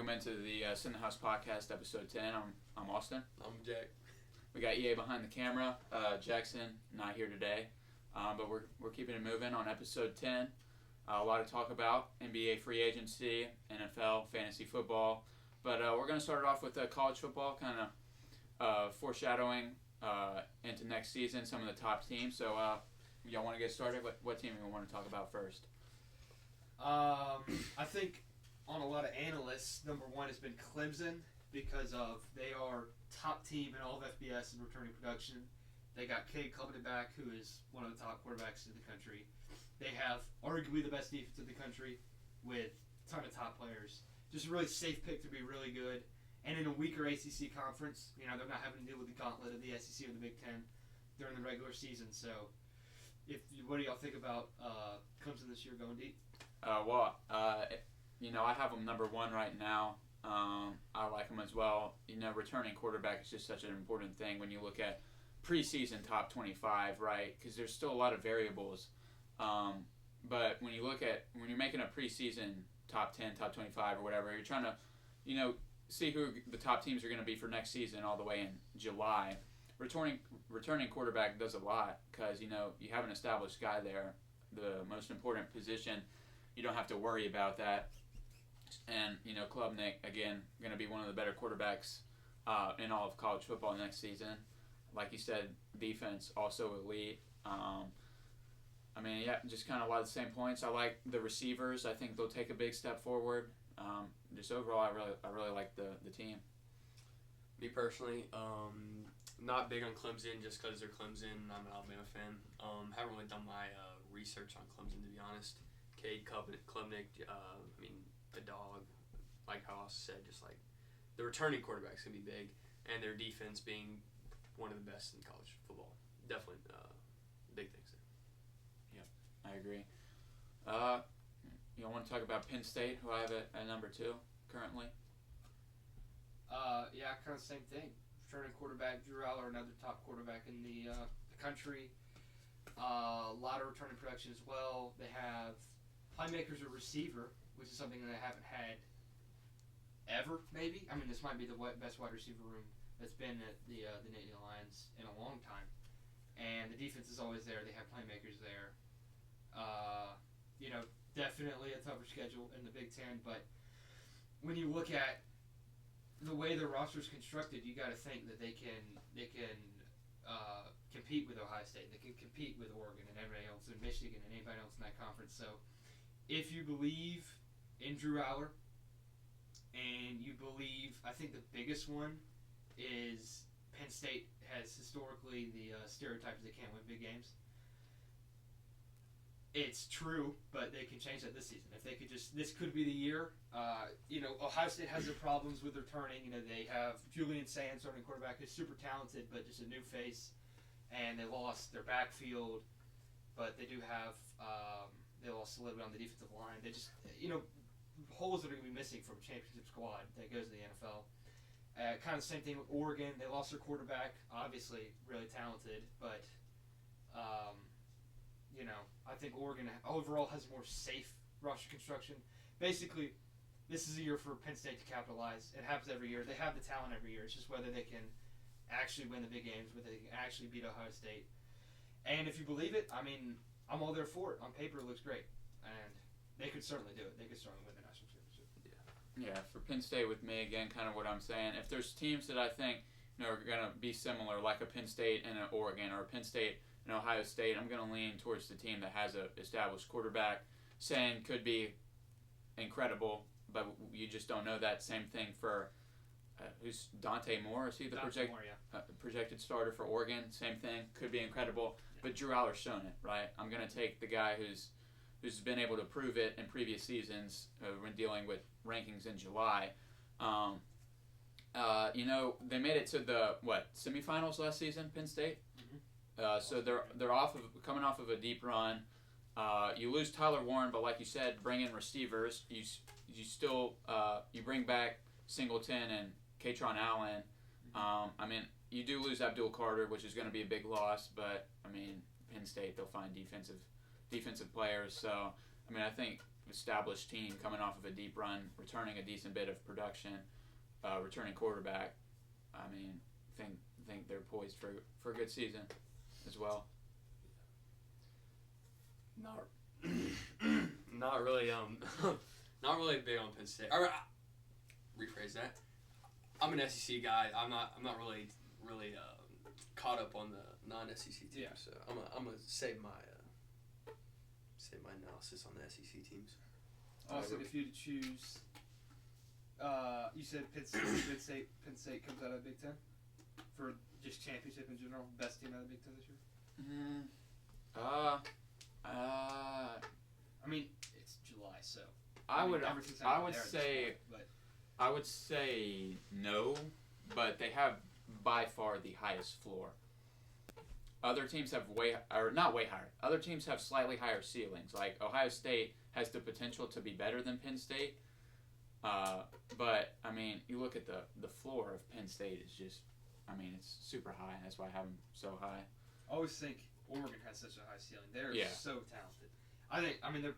Welcome into the Sin the House podcast, episode 10. I'm Austin. I'm Jack. We got EA behind the camera. Jackson not here today, but we're keeping it moving on episode 10. A lot to talk about: NBA free agency, NFL, fantasy football. But we're going to start it off with college football, kind of foreshadowing into next season, some of the top teams. So y'all want to get started? What team do we want to talk about first? I think on a lot of analysts, number one has been Clemson because of they are top team in all of FBS in returning production. They got Cade Klubnik back, who is one of the top quarterbacks in the country. They have arguably the best defense in the country with a ton of top players. Just a really safe pick to be really good. And in a weaker ACC conference, they're not having to deal with the gauntlet of the SEC or the Big Ten during the regular season. So, what do y'all think about Clemson this year going deep? I have them number one right now. I like them as well. Returning quarterback is just such an important thing when you look at preseason top 25, right? Because there's still a lot of variables. But when you're making a preseason top 10, top 25 or whatever, you're trying to, see who the top teams are going to be for next season all the way in July. Returning quarterback does a lot because, you have an established guy there, the most important position. You don't have to worry about that. And, Klubnik, again, going to be one of the better quarterbacks in all of college football next season. Like you said, defense also elite. Just kind of a lot of the same points. I like the receivers. I think they'll take a big step forward. Just overall, I really like the team. Me personally, not big on Clemson just because they're Clemson. I'm an Alabama fan. Haven't really done my research on Clemson, to be honest. Cade Klubnik, the dog, like how Austin said, just like the returning quarterbacks can be big, and their defense being one of the best in college football. Definitely big things there. Yep, I agree. You want to talk about Penn State, who I have at number 2 currently? Kind of same thing. Returning quarterback Drew Aller, another top quarterback in the country. A lot of returning production as well. They have playmakers at receiver, which is something that they haven't had ever, maybe. This might be the best wide receiver room that's been at the Nittany Lions in a long time. And the defense is always there. They have playmakers there. Definitely a tougher schedule in the Big Ten, but when you look at the way their roster is constructed, you got to think that they can compete with Ohio State. They can compete with Oregon and everybody else, and Michigan and anybody else in that conference. So, if you believe in Drew Aller, and you believe, I think the biggest one is Penn State has historically the stereotype that they can't win big games. It's true, but they can change that this season. If they could this could be the year. Ohio State has their problems with returning. They have Julian Sands, starting quarterback, who's super talented, but just a new face, and they lost their backfield, but they do have they lost a little bit on the defensive line. They just holes that are going to be missing from a championship squad that goes to the NFL. Kind of the same thing with Oregon. They lost their quarterback, obviously really talented, but I think Oregon overall has more safe roster construction. Basically, this is a year for Penn State to capitalize. It happens every year. They have the talent every year. It's just whether they can actually win the big games, whether they can actually beat Ohio State. And if you believe it, I'm all there for it. On paper, it looks great. And they could certainly do it. They could certainly win the national championship. Yeah, for Penn State with me, again, kind of what I'm saying. If there's teams that I think are going to be similar, like a Penn State and an Oregon, or a Penn State and Ohio State, I'm going to lean towards the team that has an established quarterback. Saying could be incredible, but you just don't know that. Same thing for who's Dante Moore? Is he the projected starter for Oregon? Same thing, could be incredible. Yeah. But Drew Aller's shown it, right? I'm going to take the guy who's been able to prove it in previous seasons when dealing with rankings in July. They made it to the semifinals last season, Penn State. Mm-hmm. So they're coming off of a deep run. You lose Tyler Warren, but like you said, bring in receivers. You still you bring back Singleton and Katron Allen. You do lose Abdul Carter, which is going to be a big loss, but Penn State, they'll find defensive players. So I think established team coming off of a deep run, returning a decent bit of production, returning quarterback. I mean, think they're poised for a good season as well. Not really. Not really big on Penn State. All right, rephrase that. I'm an SEC guy. I'm not really caught up on the non-SEC teams. Yeah. So I'm gonna save my analysis on the SEC teams. Austin, if you had to choose, you said Penn State comes out of the Big Ten for just championship in general, best team out of the Big Ten this year. I mean, it's July, so I would but say no, but they have by far the highest floor. Other teams have not way higher. Other teams have slightly higher ceilings. Like Ohio State has the potential to be better than Penn State. But I mean, you look at the floor of Penn State is just, I mean, it's super high. That's why I have them so high. I always think Oregon has such a high ceiling. They're so talented. I mean, they're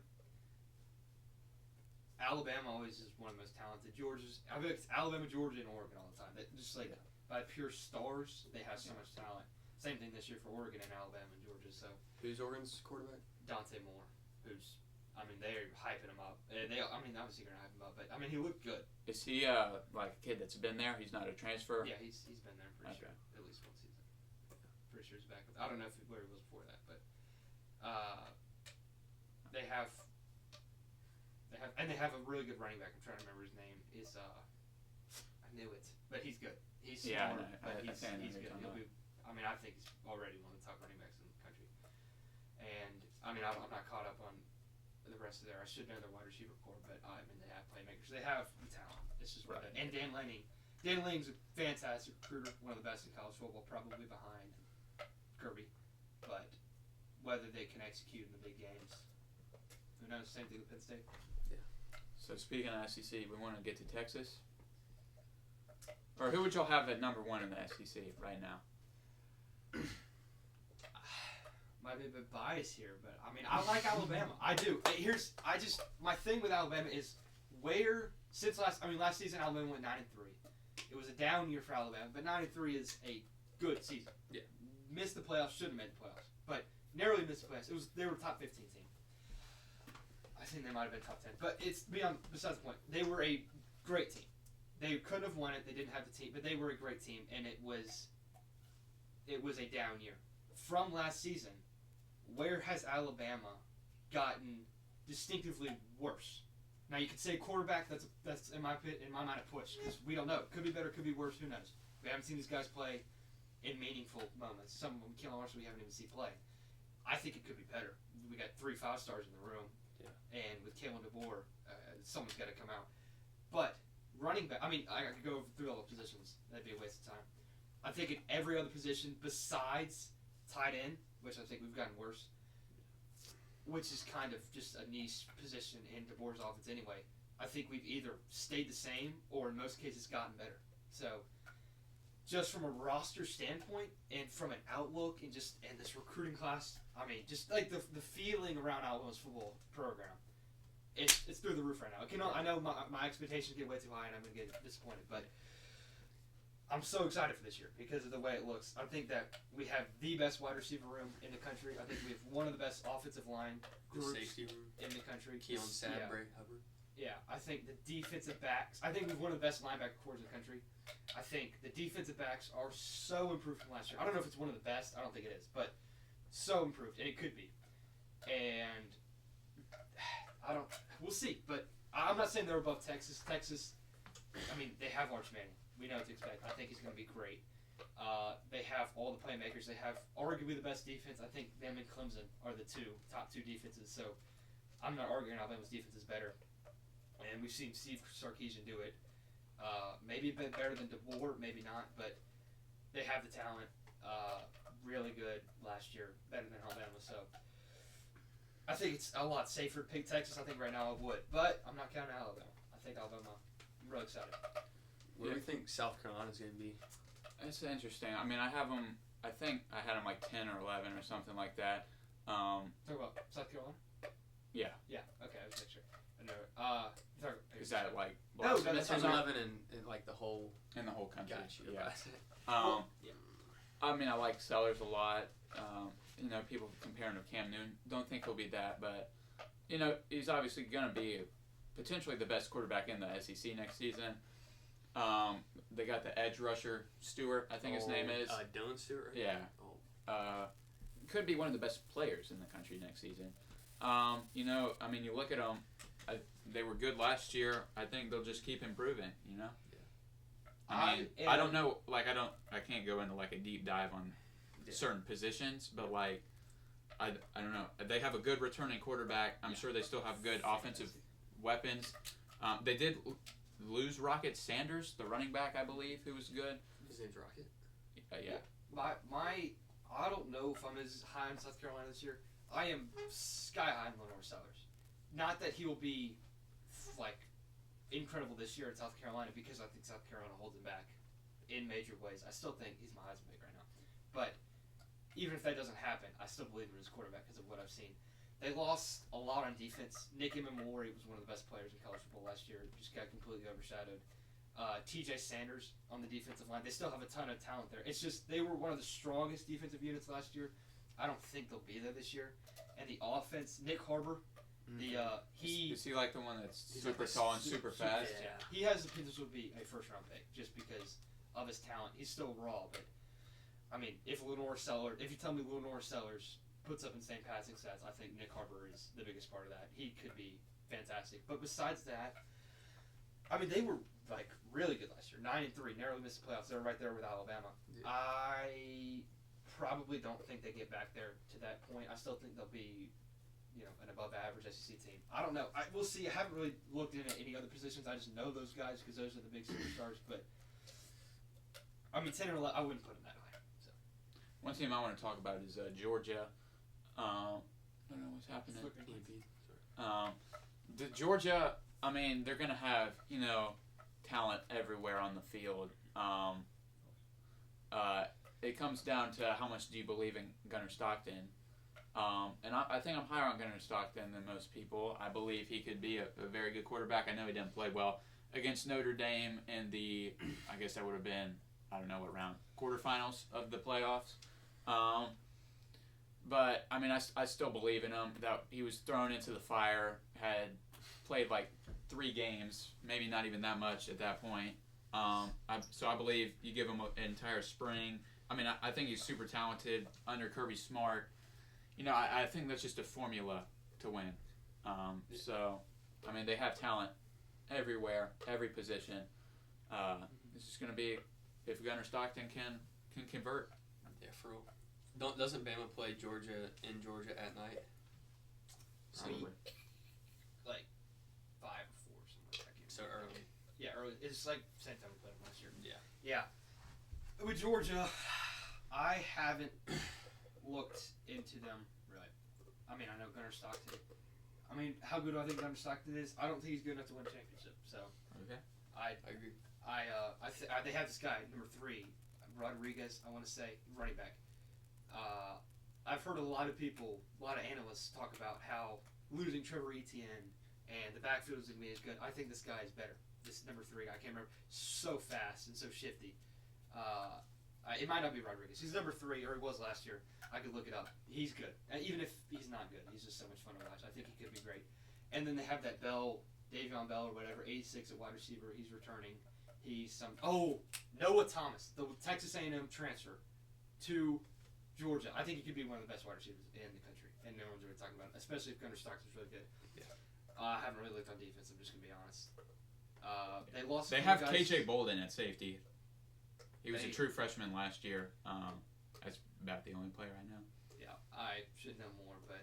Alabama always is one of the most talented. I think it's Alabama, Georgia, and Oregon all the time. They just by pure stars, they have so much talent. Same thing this year for Oregon and Alabama and Georgia. So who's Oregon's quarterback? Dante Moore, who's they're hyping him up. Obviously gonna hype him up, but he looked good. Is he like a kid that's been there? He's not a transfer. Yeah, he's been there. I'm pretty sure at least one season. Pretty sure he's back. I don't know where he was before that, but they have a really good running back. I'm trying to remember his name. I knew it, but he's good. He's smart, but he's good. I think he's already one of the top running backs in the country. And I'm not caught up on the rest of I should know their wide receiver core, but they have playmakers. They have the talent. It's just right. And Dan Lanning's a fantastic recruiter, one of the best in college football, probably behind Kirby. But whether they can execute in the big games, who knows? Same thing with Penn State. So speaking of SEC, we want to get to Texas. Or who would y'all have at number one in the SEC right now? Might be a bit biased here, but I like Alabama. I do. My thing with Alabama is last season Alabama went 9-3. It was a down year for Alabama, but 9-3 is a good season. Yeah. Missed the playoffs, shouldn't have made the playoffs, but narrowly missed the playoffs. They were a top 15 team. I think they might have been top 10, but it's besides the point. They were a great team. They couldn't have won it. They didn't have the team, but they were a great team, and it was a down year. From last season, where has Alabama gotten distinctively worse? Now you could say quarterback. That's in my mind a push because we don't know. Could be better. Could be worse. Who knows? We haven't seen these guys play in meaningful moments. Some of them, Keelan Marshall, we haven't even seen play. I think it could be better. We got 3 5-stars in the room, and with Kalen DeBoer, someone's got to come out. But running back, I could go through all the positions. That'd be a waste of time. I think in every other position besides tight end, which I think we've gotten worse, which is kind of just a niche position in DeBoer's offense anyway, I think we've either stayed the same or in most cases gotten better. So just from a roster standpoint and from an outlook and this recruiting class, just like the feeling around Alabama's football program, it's through the roof right now. I know my expectations get way too high and I'm going to get disappointed, but I'm so excited for this year because of the way it looks. I think that we have the best wide receiver room in the country. I think we have one of the best offensive line groups in the country. Keon Sadbury, Hubbard. Yeah, I think the defensive backs. I think we have one of the best linebacker corps in the country. I think the defensive backs are so improved from last year. I don't know if it's one of the best. I don't think it is, but so improved, and it could be. And we'll see. But I'm not saying they're above Texas. Texas, they have Arch Manning. We know what to expect. I think he's going to be great. They have all the playmakers. They have arguably the best defense. I think them and Clemson are the top two defenses. So I'm not arguing Alabama's defense is better. And we've seen Steve Sarkisian do it. Maybe a bit better than DeBoer, maybe not. But they have the talent. Really good last year. Better than Alabama. So I think it's a lot safer to pick Texas. I think right now I would. But I'm not counting Alabama. I think Alabama. I'm really excited. Where do you think South Carolina's going to be? It's interesting. I have them. I think I had them like 10 or 11 or something like that. Talk about South Carolina. Yeah. Yeah. Okay. I was making sure. Is that like No, Boston? that's Ten, not- 11 in like the whole. in the whole country? Got you. Yeah. Well, yeah. I mean, I like Sellers a lot. People comparing him to Cam Newton. Don't think he'll be that, but he's obviously going to be potentially the best quarterback in the SEC next season. They got the edge rusher Stewart, I think his name is. Dylan Stewart. Yeah. Oh. Could be one of the best players in the country next season. You look at them. They were good last year. I think they'll just keep improving. I don't know. I can't go into like a deep dive on certain positions, but I don't know. They have a good returning quarterback. I'm sure they still have good offensive weapons. They did lose Rocket Sanders, the running back, I believe, who was good. His name's Rocket. Yeah. I don't know if I'm as high in South Carolina this year. I am sky high in Lenore Sellers. Not that he will be incredible this year at South Carolina, because I think South Carolina holds him back in major ways. I still think he's my Heisman pick right now. But even if that doesn't happen, I still believe in his quarterback because of what I've seen. They lost a lot on defense. Nick Emmanwori was one of the best players in college football last year. Just got completely overshadowed. TJ Sanders on the defensive line. They still have a ton of talent there. It's just they were one of the strongest defensive units last year. I don't think they'll be there this year. And the offense, Nick Harbor, is he like the one that's He's super like tall and super fast? Yeah. He has the potential to be a first-round pick just because of his talent. He's still raw, but if you tell me Lenore Sellers puts up insane passing stats, I think Nick Harbor is the biggest part of that. He could be fantastic. But besides that, they were really good last year. 9-3, narrowly missed the playoffs. They were right there with Alabama. Yeah. I probably don't think they get back there to that point. I still think they'll be an above-average SEC team. I don't know. We'll see. I haven't really looked into any other positions. I just know those guys because those are the big superstars. But 10 or 11, I wouldn't put them that high. So. One team I want to talk about is Georgia. I don't know what's happening. The Georgia. They're gonna have talent everywhere on the field. It comes down to how much do you believe in Gunnar Stockton. And I think I'm higher on Gunnar Stockton than most people. I believe he could be a very good quarterback. I know he didn't play well against Notre Dame in the, I guess that would have been, I don't know what round, quarterfinals of the playoffs. But, I still believe in him. That he was thrown into the fire, had played 3 games, maybe not even that much at that point. So I believe you give him an entire spring. I think he's super talented under Kirby Smart. I think that's just a formula to win. They have talent everywhere, every position. It's just going to be if Gunnar Stockton can convert. Yeah, for real. Doesn't Bama play Georgia in Georgia at night? Probably. 5 or 4 somewhere. So early. Yeah, early. It's same time we played them last year. Yeah. With Georgia, I haven't looked into them really. I know Gunnar Stockton. How good do I think Gunnar Stockton is? I don't think he's good enough to win a championship. So Okay. I agree. They have this guy number 3, Rodriguez. I want to say running back. I've heard a lot of analysts talk about how losing Trevor Etienne and the backfield isn't going to be as good. I think this guy is better. This number 3 guy, I can't remember. So fast and so shifty. It might not be Rodriguez. He's number 3, or he was last year. I could look it up. He's good. Even if he's not good, he's just so much fun to watch. I think he could be great. And then they have that Davion Bell or whatever, 86 at wide receiver. He's returning. Noah Thomas, the Texas A&M transfer to Georgia. I think he could be one of the best wide receivers in the country, and no one's really talking about it, especially if Gunnar Stockton's really good. Yeah. I haven't really looked on defense. I'm just gonna be honest. They lost. They have KJ Bolden at safety. He was a true freshman last year. That's about the only player I know. Yeah, I should know more, but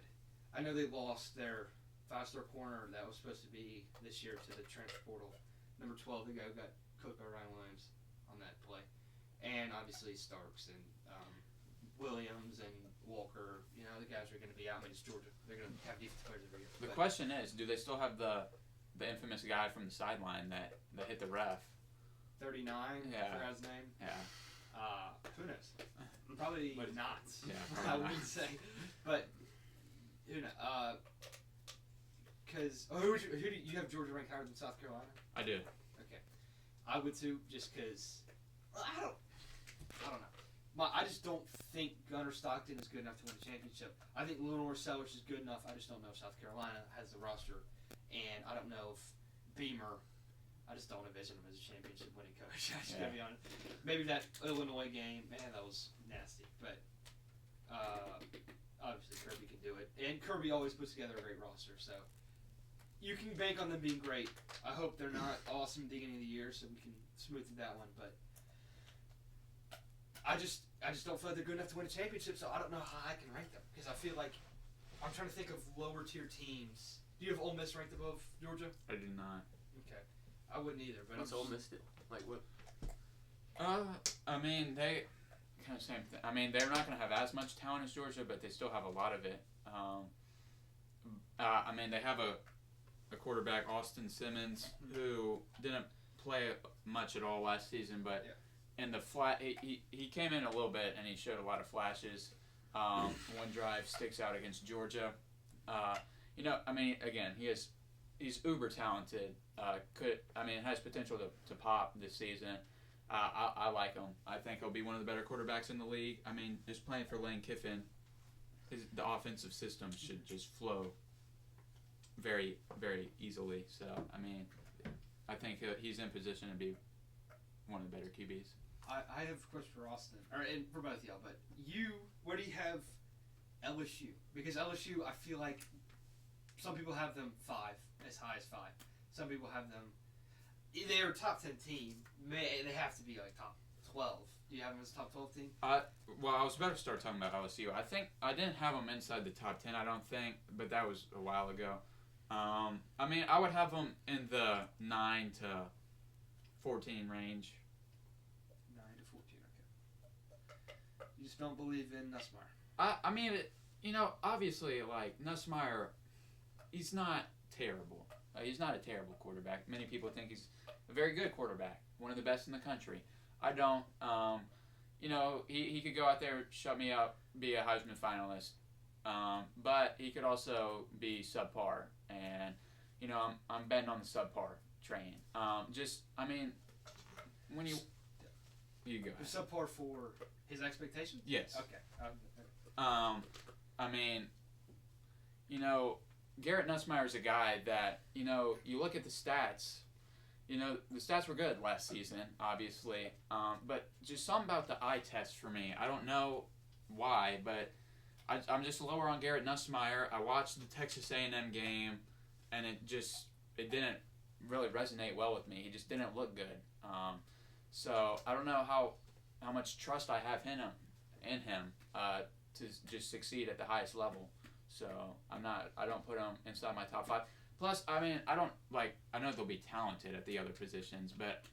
I know they lost their 5-star corner that was supposed to be this year to the transfer portal. Number 12, the guy who got cooked by Ryan Williams on that play, and obviously Starks and Williams and Walker. The guys are going to be out. It's Georgia. They're going to have defensive players every year. The question is, do they still have the infamous guy from the sideline that hit the ref? 39. Yeah. I forgot his name. Yeah. Who knows? Probably not. Yeah, I probably wouldn't say, but who knows? because who do you have Georgia ranked higher than South Carolina? I do. Okay, I would too, just because I don't know. I just don't think Gunnar Stockton is good enough to win a championship. I think Lenore Sellers is good enough. I just don't know if South Carolina has the roster, and I don't know if Beamer. I just don't envision him as a championship winning coach. I just gotta be honest. Maybe that Illinois game, man, that was nasty. But obviously Kirby can do it, and Kirby always puts together a great roster. So you can bank on them being great. I hope they're not awesome at the beginning of the year, so we can smooth through that one. But I just don't feel like they're good enough to win a championship. So I don't know how I can rank them because I feel like I'm trying to think of lower tier teams. Do you have Ole Miss ranked above Georgia? I do not. Okay. I wouldn't either, but What's Ole Miss do? Like what? I mean, they kind of same thing. I mean, they're not going to have as much talent as Georgia, but they still have a lot of it. I mean, they have a quarterback, Austin Simmons, who didn't play much at all last season, but in the he came in a little bit and he showed a lot of flashes. One drive sticks out against Georgia. I mean, again, he's uber talented. Has potential to pop this season. I like him. I think he'll be one of the better quarterbacks in the league. I mean, just playing for Lane Kiffin, the offensive system should just flow very, very easily. So, I mean, I think he's in position to be one of the better QBs. I have a question for Austin, and for both of y'all, but where do you have LSU? Because LSU, I feel like some people have them 5, as high as 5. Some people have them, they're a top 10 team. They have to be like top 12. Do you have them as a top 12 team? Well, I was about to start talking about LSU. I think I didn't have them inside the top 10, I don't think, but that was a while ago. I mean, I would have them in the 9 to 14 range. 9 to 14, okay. You just don't believe in Nussmeier. I mean, obviously, like, Nussmeier, he's not terrible. He's not a terrible quarterback. Many people think he's a very good quarterback, one of the best in the country. I don't. He could go out there, shut me up, be a Heisman finalist, but he could also be subpar. And I'm betting on the subpar train. When you go ahead. Subpar for his expectations? Yes. Okay. Garrett Nussmeier is a guy that, you look at the stats, the stats were good last season, obviously, but just something about the eye test for me. I don't know why, but I'm just lower on Garrett Nussmeier. I watched the Texas A&M game, and it didn't really resonate well with me. He just didn't look good. So I don't know how much trust I have in him to just succeed at the highest level. So I don't put him inside my top 5. Plus, I mean, I know they'll be talented at the other positions, but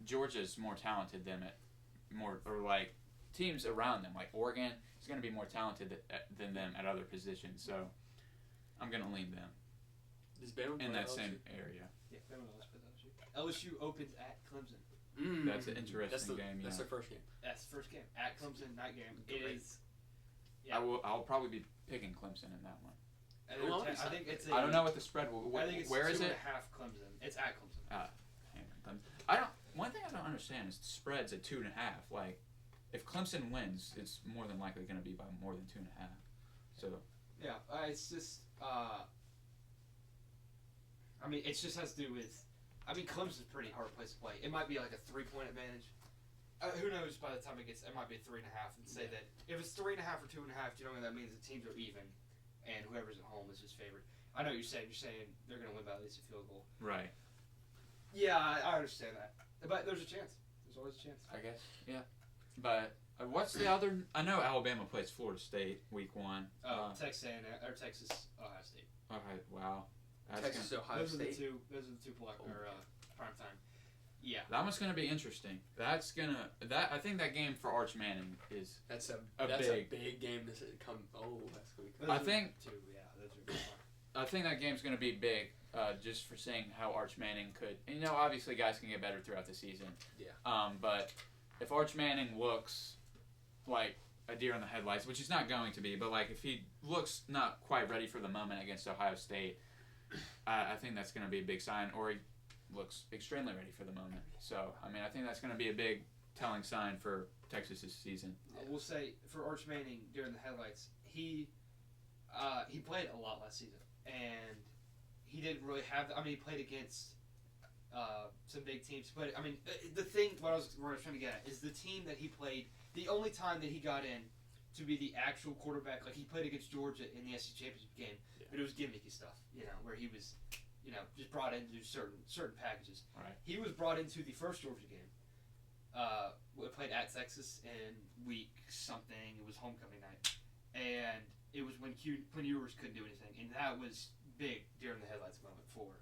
Georgia's more talented than teams around them, like Oregon is going to be more talented than them at other positions. So I'm going to lean them in that same area. Yeah, LSU opens at Clemson. That's an interesting game. That's their first game. That's the first game at Clemson. Night game. It is. Yeah. I'll probably be picking Clemson in that one. I think it's. I don't know what the spread will. I think it's where is it? 2.5 Clemson. It's at Clemson. One thing I don't understand is the spread's at 2.5. Like, if Clemson wins, it's more than likely going to be by more than 2.5. So. Yeah, it's just. It just has to do with. Clemson's a pretty hard place to play. It might be like a 3-point advantage. Who knows? By the time it might be a 3.5. And say that if it's 3.5 or 2.5, you know what that means? The teams are even, and whoever's at home is just favored. I know what you're saying. You're saying they're going to win by at least a field goal. Right. Yeah, I understand that, but there's a chance. There's always a chance. I guess. Yeah. But what's the other? I know Alabama plays Florida State week 1. Texas A&M or Texas Ohio State. Okay. Wow. Texas Ohio State. Those are the two prime time. Yeah. That one's gonna be interesting. I think that game for Arch Manning is that's a big game to come. Oh, that's gonna be. I think. Those are good. I think that game's gonna be big, just for seeing how Arch Manning could. And, obviously guys can get better throughout the season. Yeah. But if Arch Manning looks like a deer in the headlights, which he's not going to be, but if he looks not quite ready for the moment against Ohio State, I think that's going to be a big sign. Or he looks extremely ready for the moment. So, I mean, I think that's going to be a big telling sign for Texas this season. I will say, for Arch Manning, during the highlights, he played a lot last season. And he didn't really have... he played against some big teams. But, the thing, what I was trying to get at, is the team that he played, the only time that he got in to be the actual quarterback, like he played against Georgia in the SEC championship game, but it was gimmicky stuff, where he was, just brought in to do certain packages. Right. He was brought into the first Georgia game. We played at Texas in week something. It was homecoming night, and it was when Quinn Ewers couldn't do anything, and that was big during the headlights moment for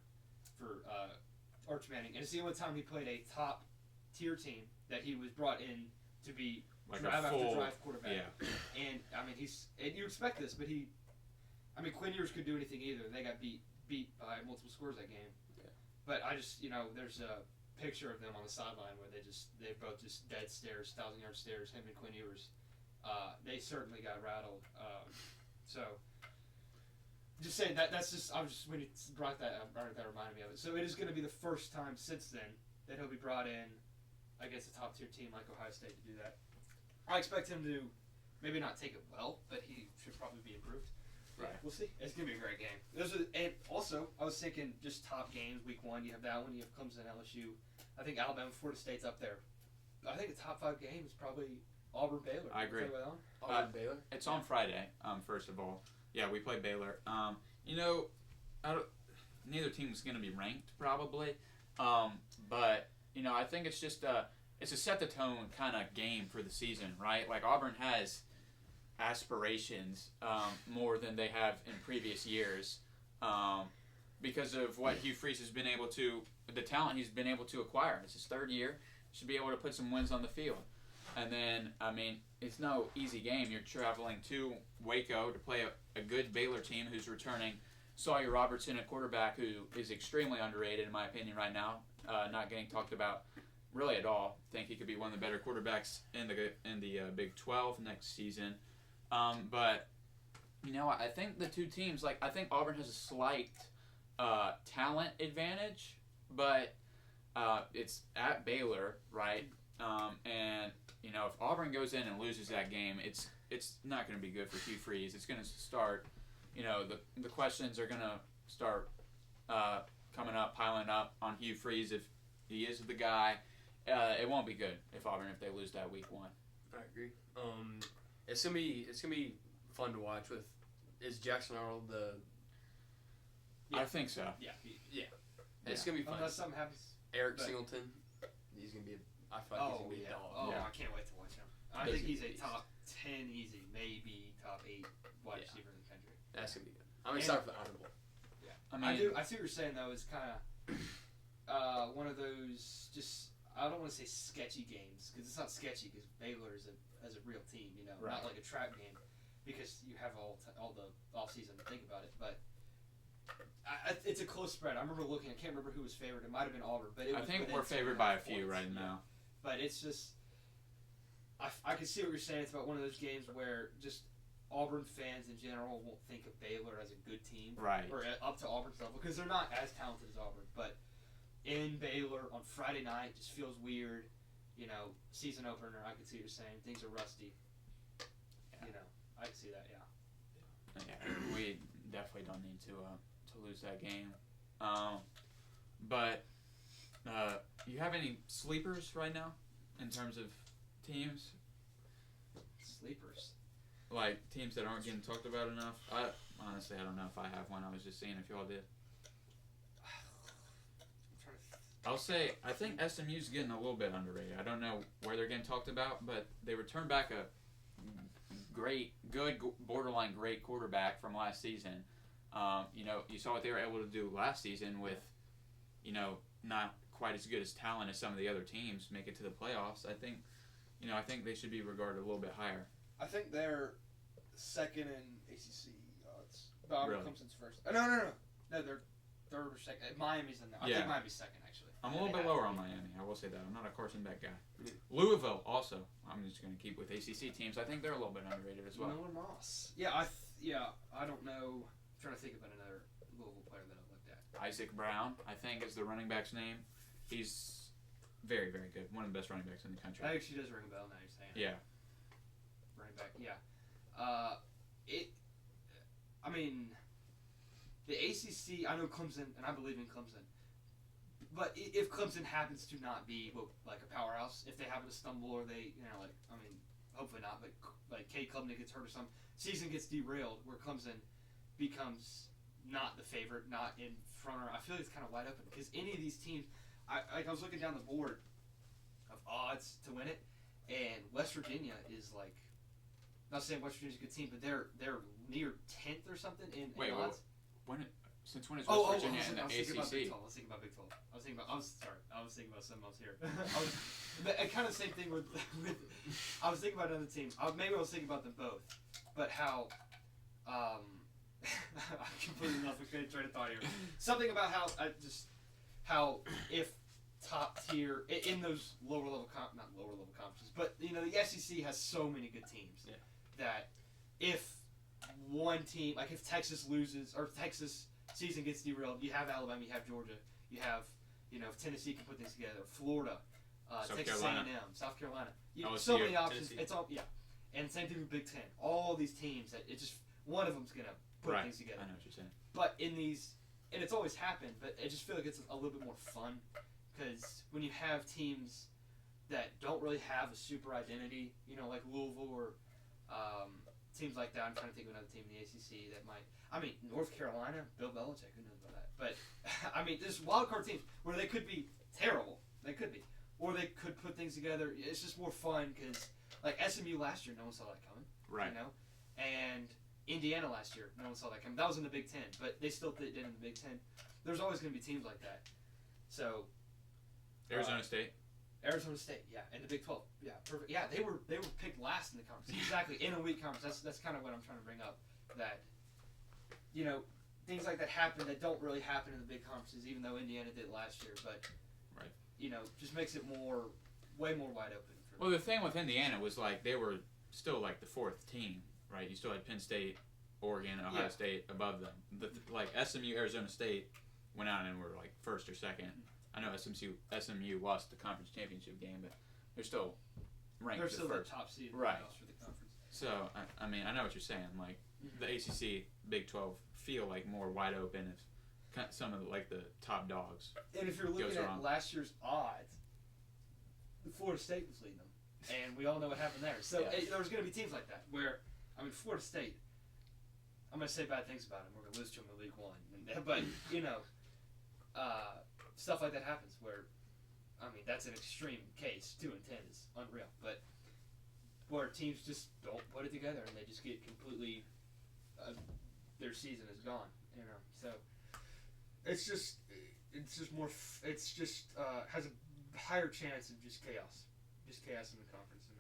Arch Manning. And it's the only time he played a top tier team that he was brought in to be Like drive a full, after drive quarterback. Yeah. And and you expect this, but Quinn Ewers could do anything either. They got beat by multiple scores that game. Yeah. But I just, there's a picture of them on the sideline where they're both just dead stares, 1,000-yard stares, him and Quinn Ewers. They certainly got rattled. So just saying that's just, when you brought that up, that reminded me of it. So it is going to be the first time since then that he'll be brought in against a top tier team like Ohio State to do that. I expect him to maybe not take it well, but he should probably be improved. Right. We'll see. It's going to be a great game. And also, I was thinking just top games, week one, you have that one, you have Clemson, LSU. I think Alabama, Florida State's up there. I think the top 5 games is probably Auburn, Baylor. I agree. Auburn, Baylor? It's on Friday, first of all. Yeah, we play Baylor. Neither team's going to be ranked, probably. But, I think it's just it's a set the tone kind of game for the season, right? Like, Auburn has aspirations more than they have in previous years because of what Hugh Freeze has been able to, the talent he's been able to acquire. It's his 3rd year. Should be able to put some wins on the field. And then, it's no easy game. You're traveling to Waco to play a good Baylor team who's returning Sawyer Robertson, a quarterback who is extremely underrated, in my opinion, right now. Not getting talked about really at all. Think he could be one of the better quarterbacks in the Big 12 next season. But, I think the two teams, I think Auburn has a slight talent advantage, but it's at Baylor, right? And, if Auburn goes in and loses that game, it's not going to be good for Hugh Freeze. It's going to start, the questions are going to start coming up, piling up on Hugh Freeze if he is the guy. It won't be good if they lose that week 1. I agree. It's gonna be fun to watch. Is Jackson Arnold the? Yeah. I think so. Yeah. It's gonna be fun. Unless something happens. Eric Singleton, he's gonna be. I feel like he's gonna be a dog. I can't wait to watch him. I think he's a top 10 easy, maybe top 8 wide receiver in the country. That's gonna be good. I'm excited for the Iron Bowl. Yeah, I see what you're saying though. It's kind of one of those just. I don't want to say sketchy games because it's not sketchy because Baylor is a real team, right. Not like a trap game because you have all the off season to think about it. But it's a close spread. I remember looking. I can't remember who was favored. It might have been Auburn, but I think we're favored by a few right now. But it's just I can see what you're saying. It's about one of those games where just Auburn fans in general won't think of Baylor as a good team, right, or up to Auburn's level because they're not as talented as Auburn, but. In Baylor on Friday night just feels weird, season opener. I can see what you're saying. Things are rusty. Yeah. I can see that. Yeah, we definitely don't need to lose that game. But you have any sleepers right now in terms of teams? Sleepers. Like teams that aren't getting talked about enough. I don't know if I have one. I was just seeing if y'all did. I'll say I think SMU's getting a little bit underrated. I don't know where they're getting talked about, but they returned back a good, borderline great quarterback from last season. You saw what they were able to do last season with, not quite as good as talent as some of the other teams make it to the playoffs. I think they should be regarded a little bit higher. I think they're second in ACC odds. Auburn Really? Clemson's first. No, they're third or second. Miami's in there. I think Miami's second actually. I'm a little bit lower on Miami. I will say that. I'm not a Carson Beck guy. Louisville also. I'm just going to keep with ACC teams. I think they're a little bit underrated as well. Miller Moss. Yeah, I don't know. I'm trying to think about another Louisville player that I looked Isaac Brown, I think is the running back's name. He's very, very good. One of the best running backs in the country. That actually does ring a bell now you're saying it. Yeah. Running back, yeah. I mean, the ACC, I know Clemson, and I believe in Clemson. But if Clemson happens to not be like a powerhouse, if they happen to stumble or they, hopefully not, but like Cade Klubnik gets hurt or something, season gets derailed where Clemson becomes not the favorite, not in front runner. I feel like it's kind of wide open because any of these teams, I was looking down the board of odds to win it, and West Virginia is like, not saying West Virginia's a good team, but they're near 10th or something in odds. Since when is West Virginia in the I was ACC? I was thinking about Big 12. I was thinking about something else here. But kind of the same thing with I was thinking about another team. Maybe I was thinking about them both. But how, I completely lost my train of thought here. Something about how if top tier, in those not lower level conferences, but the SEC has so many good teams that if one team, like if Texas loses or Texas season gets derailed, you have Alabama, you have Georgia, you have if Tennessee can put things together, Florida, Texas A&M, South Carolina, so many options. Tennessee. It's all and same thing with Big Ten. All these teams that it just one of them's gonna put things together. I know what you're saying. But in these, and it's always happened, but I just feel like it's a little bit more fun because when you have teams that don't really have a super identity, like Louisville or teams like that. I'm trying to think of another team in the ACC that might. North Carolina, Bill Belichick, who knows about that? But there's wild card teams where they could be terrible. They could be, or they could put things together. It's just more fun because, like SMU last year, no one saw that coming. Right. And Indiana last year, no one saw that coming. That was in the Big Ten, but they still did in the Big Ten. There's always going to be teams like that. So. Arizona State. Arizona State, yeah, and the Big 12, yeah, perfect. Yeah, they were picked last in the conference, exactly, in a weak conference. That's kind of what I'm trying to bring up. That, things like that happen that don't really happen in the big conferences, even though Indiana did last year. But, just makes it way more wide open. Well, the thing with Indiana was like they were still like the fourth team, right? You still had Penn State, Oregon, and Ohio State above them. Like SMU, Arizona State went out and were like first or second. I know SMU lost the conference championship game, but they're still ranked. They're still first. the top seed right for the conference. So I know what you're saying. Like the ACC, Big 12 feel like more wide open if some of the top dogs. And if you're looking at last year's odds, Florida State was leading them, and we all know what happened there. So there's going to be teams like that where Florida State. I'm going to say bad things about them. We're going to lose to them in League One, but stuff like that happens where, that's an extreme case. 2-10 is unreal, but where teams just don't put it together and they just get completely, their season is gone. So it's just more. It's just has a higher chance of just chaos in the conference, and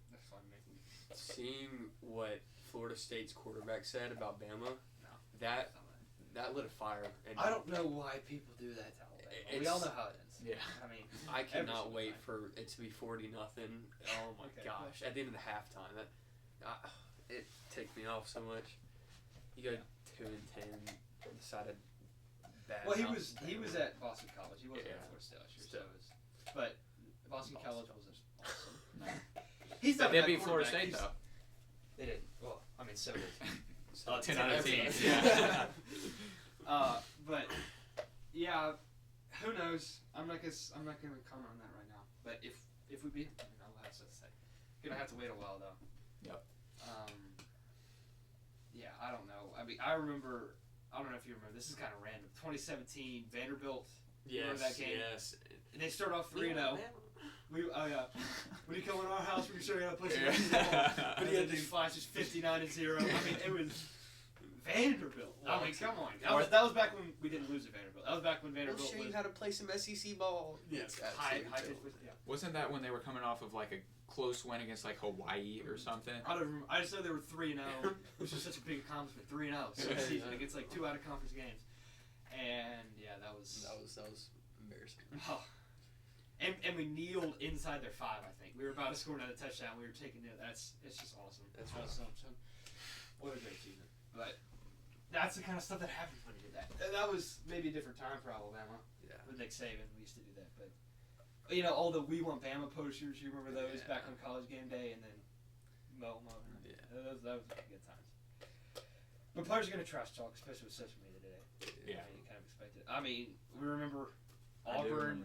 that's fun to me. Seeing what Florida State's quarterback said about Bama, that lit a fire. And I don't know why people do that to Alabama. We all know how it ends. Yeah. I cannot wait for it to be 40-0. Oh my gosh! At the end of the halftime, it ticked me off so much. You go 2-10, decided bad. Well, he was at Boston College. He wasn't at Florida State last year. But Boston College was awesome. No. He's not. They beat Florida State though. They didn't. Well, so did. 10 out of 10. Yeah. But yeah, who knows? I'm not gonna comment on that right now. But if we beat them, I'll have something to say. Gonna have to wait a while though. Yep. Yeah, I don't know. I remember. I don't know if you remember. This is kind of random. 2017 Vanderbilt. Remember that game? Yes. And they start off 3-0. When you come in our house, we show you how to play some Yeah. basketball. But he had these flashes, 59-0. It was Vanderbilt. Come on. That was back when we didn't lose at Vanderbilt. That was back when Vanderbilt We'll show you how to play some SEC ball. Yes, Absolutely high terrible. yeah. Wasn't that when they were coming off of like a close win against like Hawaii or something? I don't remember. I just know they were 3-0, which was such a big accomplishment. 3-0, season against like 2 out of conference games, and yeah, that was embarrassing. Oh. And we kneeled inside their 5. I think we were about to score another touchdown. We were taking it. It's just awesome. That's awesome. So, what a great season. But that's the kind of stuff that happens when you do that. And that was maybe a different time for Alabama. Yeah. With Nick Saban, we used to do that. But all the "We Want Bama" posters, you remember those back on College Game Day, and then Mo. Yeah. That was good times. But players are going to trash talk, especially with social media today. Yeah. I mean, you kind of expect it. I mean, we remember I do Auburn.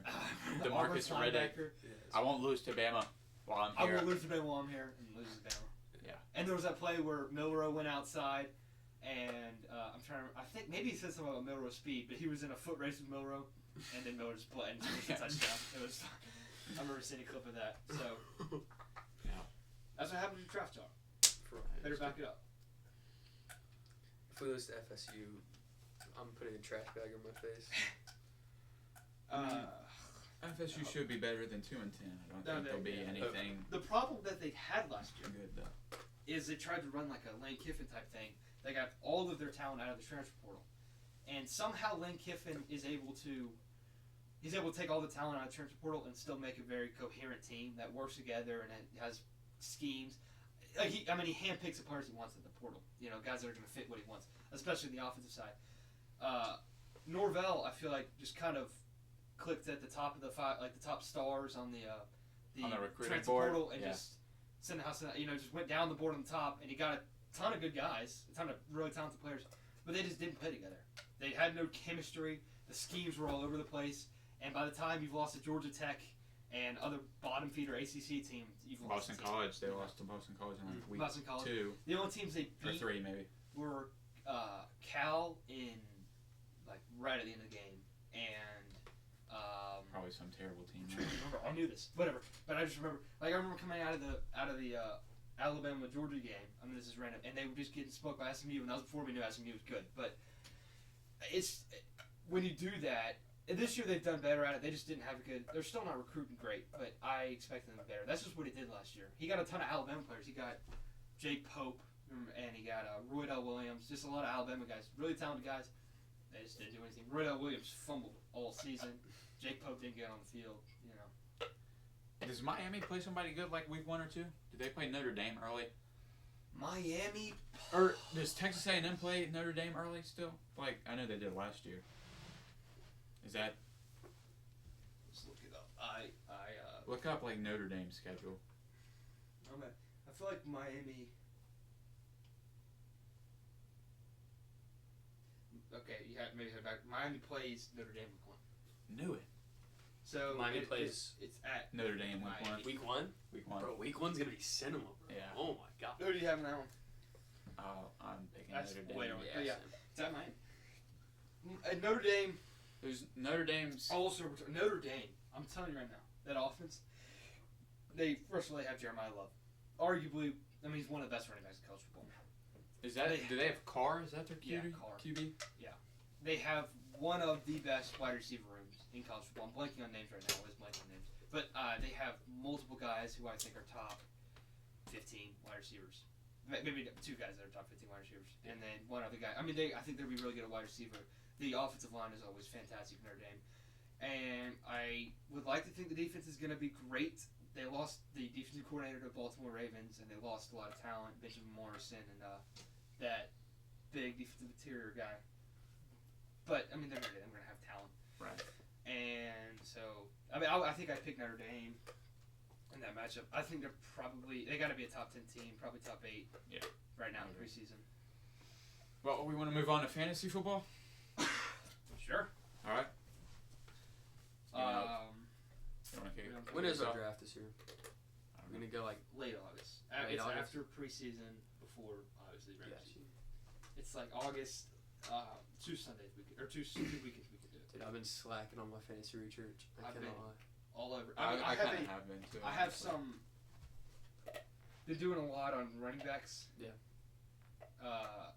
remember. DeMarcus Riddick. I won't lose to Bama while I'm I here. will lose to Bama while I'm here and lose to Bama. Yeah. And there was that play where Milroe went outside, and I think maybe he said something about Milroe's speed, but he was in a foot race with Milroe, and then Milroe just played and scored a touchdown. It was. I remember seeing a clip of that. So. Yeah. That's what happens to trash talk. Better back it up. If we lose to FSU, I'm putting a trash bag on my face. FSU should be better than 2-10. I don't think there'll be anything The problem that they had last year good though. is they tried to run like a Lane Kiffin type thing. They got all of their talent out of the transfer portal, and somehow Lane Kiffin is able to take all the talent out of the transfer portal and still make a very coherent team that works together and it has schemes. He handpicks the players he wants in the portal. Guys that are going to fit what he wants, especially the offensive side. Norvell, I feel like, just kind of clicked at the top of the top stars on the recruiting transfer board, portal and just just went down the board on the top, and he got a ton of good guys, a ton of really talented players, but they just didn't play together. They had no chemistry. The schemes were all over the place, and by the time you've lost to Georgia Tech and other bottom feeder ACC teams, you've lost Boston College. They lost to Boston College in like week Boston College. 2 The only teams they or beat 3 maybe. were Cal in right at the end of the game, and Probably some terrible team. I'm trying to remember. I knew this, whatever. But I just remember, I remember coming out of the Alabama Georgia game. I mean, this is random, and they were just getting smoked by SMU, and that was before we knew SMU was good. But it's when you do that. And this year they've done better at it. They just didn't have a good. They're still not recruiting great, but I expect them to be better. That's just what he did last year. He got a ton of Alabama players. He got Jake Pope, and he got Roydell Williams. Just a lot of Alabama guys, really talented guys. They just didn't do anything. Roydell Williams fumbled all season. Jake Pope didn't get on the field. Does Miami play somebody good like week 1 or 2? Did they play Notre Dame early? Miami. Or does Texas A&M play Notre Dame early still? Like I know they did last year. Is that? Let's look it up. Look up like Notre Dame's schedule. Okay. I feel like Miami. Okay, you have maybe head back. Miami plays Notre Dame week 1. Knew it. So Miami plays. It's at Notre Dame Miami. Week 1? Week 1. Bro, week 1's gonna be cinema, bro. Yeah. Oh my god. Who do you have in that one? I'm picking That's Notre Dame. way over. Yeah. It's at Miami. Notre Dame. There's Notre Dame's. Also, Notre Dame. I'm telling you right now, that offense. First of all, they have Jeremiah Love. Arguably, he's one of the best running backs in college football. Is that? Do they have Carr? Is that their QB? Yeah, Carr. QB. They have one of the best wide receiver rooms in college football. I'm blanking on names right now. I was blanking on names. But they have multiple guys who I think are top 15 wide receivers. Maybe 2 guys that are top 15 wide receivers. And then one other guy. I think they'll be really good at wide receiver. The offensive line is always fantastic in Notre Dame. And I would like to think the defense is going to be great. They lost the defensive coordinator to Baltimore Ravens, and they lost a lot of talent, Benjamin Morrison, and that big defensive interior guy. But, they're going to have talent. Right. And so, I think I'd pick Notre Dame in that matchup. I think they got to be a top 10 team, probably top 8 right now in preseason. Well, we want to move on to fantasy football? Sure. All right. When is our draft this year? We're going to go like late August. Late It's August? after preseason, before obviously regular Yes. season. It's like August, 2 Sundays we could, or 2 weekends we could do it. Dude, I've been slacking on my fantasy research. I I've cannot been- lie. All over. I kind of have been too. I have some. Been doing a lot on running backs. Yeah. I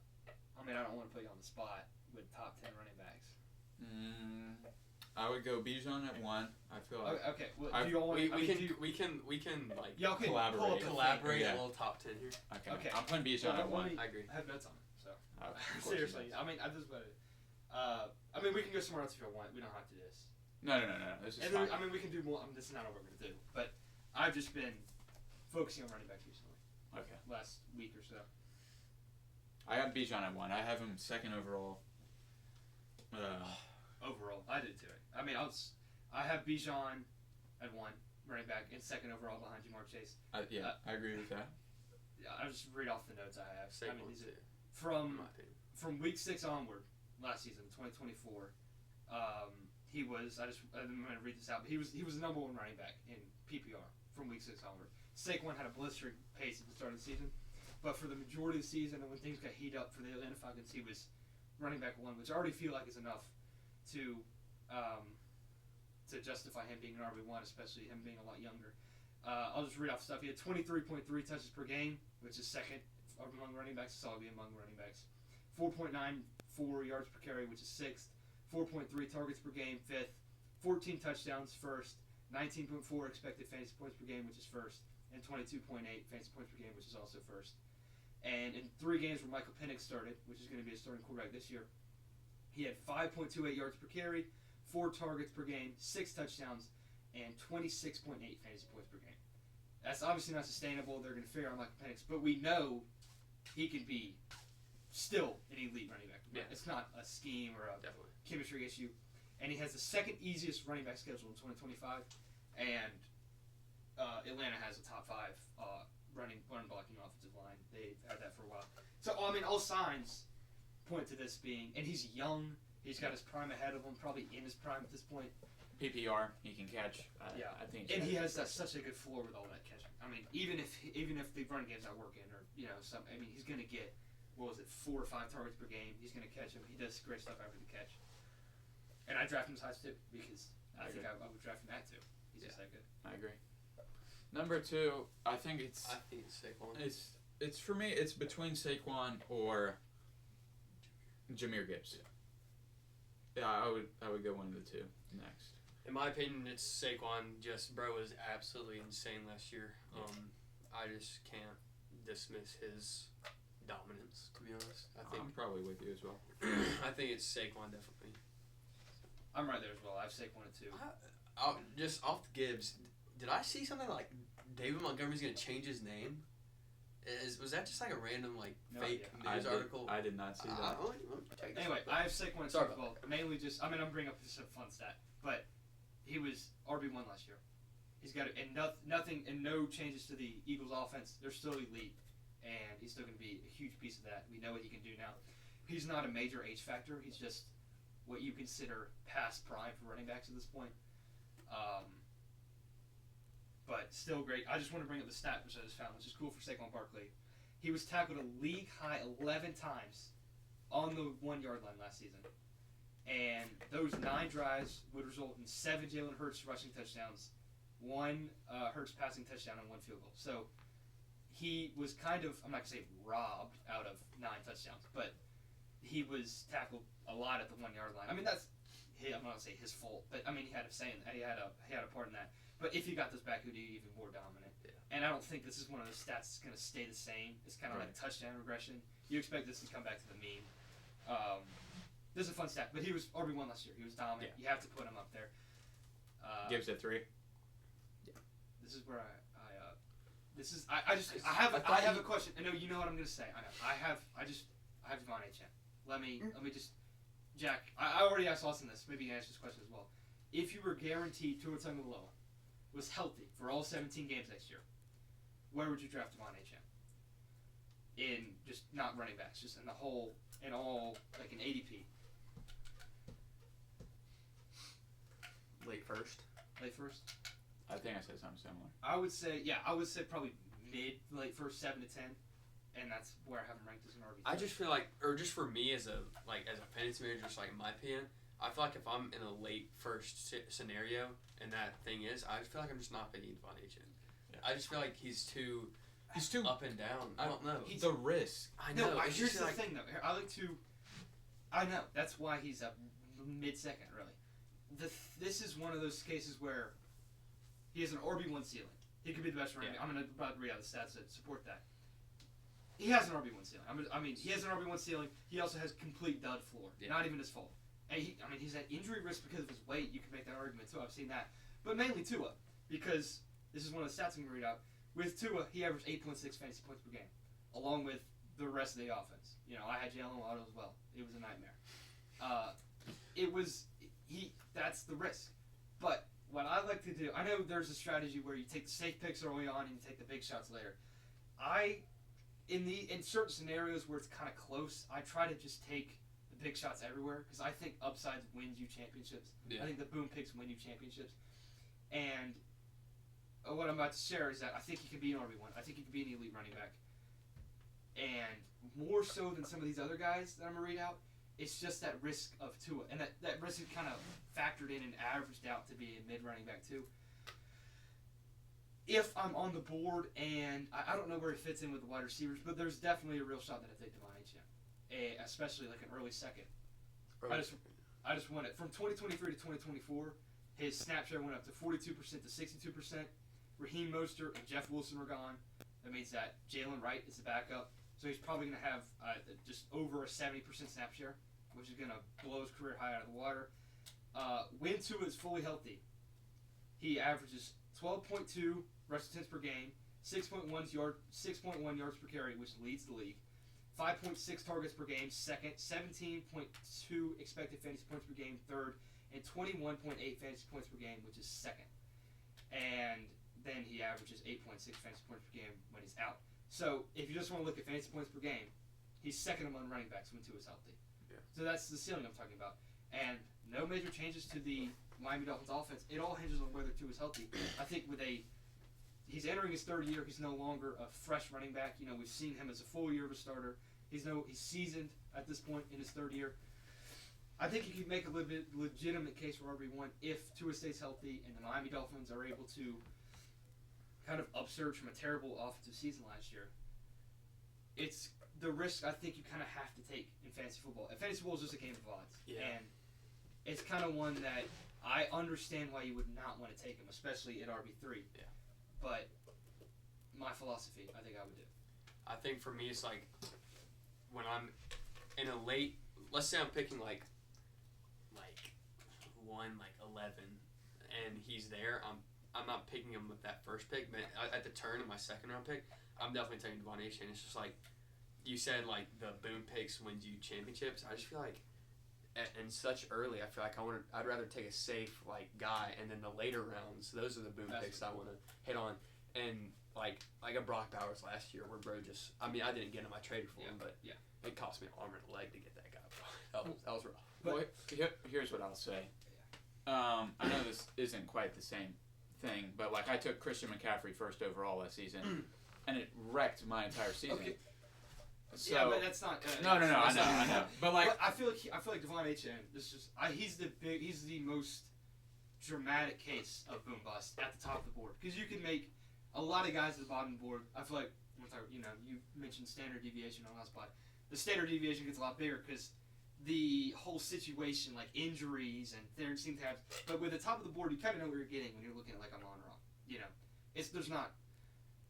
don't want to put you on the spot with top 10 running backs. I would go Bijan at 1. I feel like. Okay. Well, do you all want? We can like Yeah, okay. collaborate. Pull up the collaborate Yeah. a little top 10 here. Okay. Okay. I'm putting Bijan at 1. I agree. I have notes on it. So Of course seriously, he does. I just put it. We can go somewhere else if you want. We don't have to do this. No. This is And fine. then, we can do more. This is not what we're gonna do. But I've just been focusing on running backs recently. Okay. Last week or so. I got Bijan at 1. I have him second overall. Overall, I did too. I mean, I have Bijan at 1, running back, and second overall behind Jamar Chase. I agree with that. Yeah, I'll just read off the notes I have. I mean, Saquon these too, are in my opinion. from week 6 onward, last season, 2024. He was. I'm going to read this out, but he was the number 1 running back in PPR from week 6 onward. Saquon had a blistering pace at the start of the season, but for the majority of the season and when things got heated up for the Atlanta Falcons, he was running back 1, which I already feel like is enough to justify him being an RB1, especially him being a lot younger. I'll just read off stuff. He had 23.3 touches per game, which is second among running backs. It's all be among running backs. 4.94 yards per carry, which is sixth. 4.3 targets per game, fifth. 14 touchdowns, first. 19.4 expected fantasy points per game, which is first. And 22.8 fantasy points per game, which is also first. And in 3 games where Michael Penix started, which is going to be a starting quarterback this year, he had 5.28 yards per carry, 4 targets per game, 6 touchdowns, and 26.8 fantasy points per game. That's obviously not sustainable. They're going to figure out Michael Penix, but we know he can be still an elite running back. Yeah. It's not a scheme or a Definitely. chemistry issue. And he has the second easiest running back schedule in 2025, and Atlanta has a top 5 run blocking offensive line. They've had that for a while. So, I mean, all signs point to this being, and he's young. He's got his prime ahead of him, probably in his prime at this point. PPR, he can catch. Yeah. I think. And he has such a good floor with all that catching. I mean, even if the run game's not working, or I mean, he's going to get 4 or 5 targets per game. He's going to catch them. He does great stuff after the catch. And I draft him as high too because I think I would draft him at 2. He's just that good. I agree. Number 2, I think it's Saquon. It's for me. It's between Saquon or Jahmyr Gibbs. Yeah, I would go one of the 2 next. In my opinion, it's Saquon. Just bro was absolutely insane last year. I just can't dismiss his dominance. To be honest, I'm probably with you as well. I think it's Saquon definitely. I'm right there as well. I have Saquon at 2. Just off Gibbs, did I see something like David Montgomery's gonna change his name? Was that just like a random fake news article? I did not see that. Anyway, I have Saquon at 2 as well. Mainly just, I'm bringing up just a fun stat, but he was RB1 last year. He's got no changes to the Eagles' offense. They're still elite, and he's still going to be a huge piece of that. We know what he can do now. He's not a major age factor. He's just what you consider past prime for running backs at this point. But still great. I just want to bring up the stat which I just found, which is cool for Saquon Barkley. He was tackled a league high 11 times on the 1-yard line last season. And those 9 drives would result in 7 Jalen Hurts rushing touchdowns, 1 Hurts passing touchdown, and 1 field goal. So he was kind of, I'm not going to say robbed out of 9 touchdowns, but he was tackled a lot at the 1-yard line. I mean, that's, I'm not going to say his fault, but I mean, he had a say in that. He had a part in that. But if he got those back, he would be even more dominant. Yeah. And I don't think this is one of those stats that's going to stay the same. It's kind of like touchdown regression. You expect this to come back to the mean. This is a fun stat, but he was RB1 last year. He was dominant. Yeah. You have to put him up there. Gibbs at 3. Yeah. This is where I have a question. I know you know what I'm going to say. I know. I have Devon Achane. Let me just, Jack. I already asked Austin this. Maybe you can answer this question as well. If you were guaranteed Tua Tagovailoa was healthy for all 17 games next year, where would you draft Devon Achane? In just not running backs, just in all like an ADP. Late first. I think I said something similar. I would say probably late first, 7 to 10, and that's where I have him ranked as an RB. I just feel like, or just for me as a fantasy manager, just in my opinion, I feel like if I'm in a late first scenario and that thing is, I just feel like I'm just not picking Devon Achane. Yeah. I just feel like he's too up and down. I don't know. He's a risk. I know. Here's the thing though. I know. That's why he's up mid-second, really. This is one of those cases where he has an RB1 ceiling. He could be the best running back. I'm going to read out the stats that support that. He has an RB1 ceiling. I mean, he has an RB1 ceiling. He also has complete dud floor. Yeah. Not even his fault. And he's at injury risk because of his weight. You can make that argument too. I've seen that. But mainly Tua, because this is one of the stats I'm going to read out. With Tua, he averaged 8.6 fantasy points per game, along with the rest of the offense. I had Jalen Waddle as well. It was a nightmare. That's the risk. But what I like to do, I know there's a strategy where you take the safe picks early on and you take the big shots later. In certain scenarios where it's kind of close, I try to just take the big shots everywhere because I think upsides wins you championships. Yeah. I think the boom picks win you championships. And what I'm about to share is that I think he could be an RB1. I think he could be an elite running back. And more so than some of these other guys that I'm going to read out, it's just that risk of Tua. And that risk is kind of factored in and averaged out to be a mid-running back too. If I'm on the board, and I don't know where he fits in with the wide receivers, but there's definitely a real shot that I take Devon Achane, especially like an early second. I just want it. From 2023 to 2024, his snap share went up to 42% to 62%. Raheem Mostert and Jeff Wilson were gone. That means that Jalen Wright is the backup. So he's probably going to have just over a 70% snap share, which is going to blow his career high out of the water. When Tua is fully healthy, he averages 12.2 rush attempts per game, 6.1 yards per carry, which leads the league, 5.6 targets per game, second, 17.2 expected fantasy points per game, third, and 21.8 fantasy points per game, which is second. And then he averages 8.6 fantasy points per game when he's out. So if you just want to look at fantasy points per game, he's second among running backs when Tua is healthy. Yeah. So that's the ceiling I'm talking about. And no major changes to the Miami Dolphins offense. It all hinges on whether Tua is healthy. I think he's entering his third year. He's no longer a fresh running back. We've seen him as a full year of a starter. He's seasoned at this point in his third year. I think he could make a legitimate case for RB1 if Tua stays healthy and the Miami Dolphins are able to kind of upsurge from a terrible offensive season last year. It's the risk I think you kind of have to take in fantasy football. And fantasy football is just a game of odds. Yeah. And it's kind of one that I understand why you would not want to take him, especially at RB3. Yeah. But my philosophy, I think I would do. I think for me, it's like when I'm in a late, let's say I'm picking like 11, and he's there. I'm not picking him with that first pick, but at the turn of my second round pick, I'm definitely taking Devon Achane. It's just like you said, like the boom picks wins you championships. I just feel like in such early, I feel like I'd rather take a safe guy, and then the later rounds, those are the boom picks I want to hit on. And like a Brock Bowers last year, where bro I didn't get him, I traded for him, but it cost me an arm and a leg to get that guy. That was rough. Well, here's what I'll say. I know this isn't quite the same thing, but I took Christian McCaffrey first overall last season, and it wrecked my entire season. Okay. So, yeah, but that's not. No, I know. But I feel like Devon Achane. He's the most dramatic case of boom bust at the top of the board, because you can make a lot of guys at the bottom of the board. I feel like you mentioned standard deviation on last spot. The standard deviation gets a lot bigger because the whole situation, like injuries and there seem to have. But with the top of the board, you kind of know what you're getting when you're looking at like a Monroe. There's not,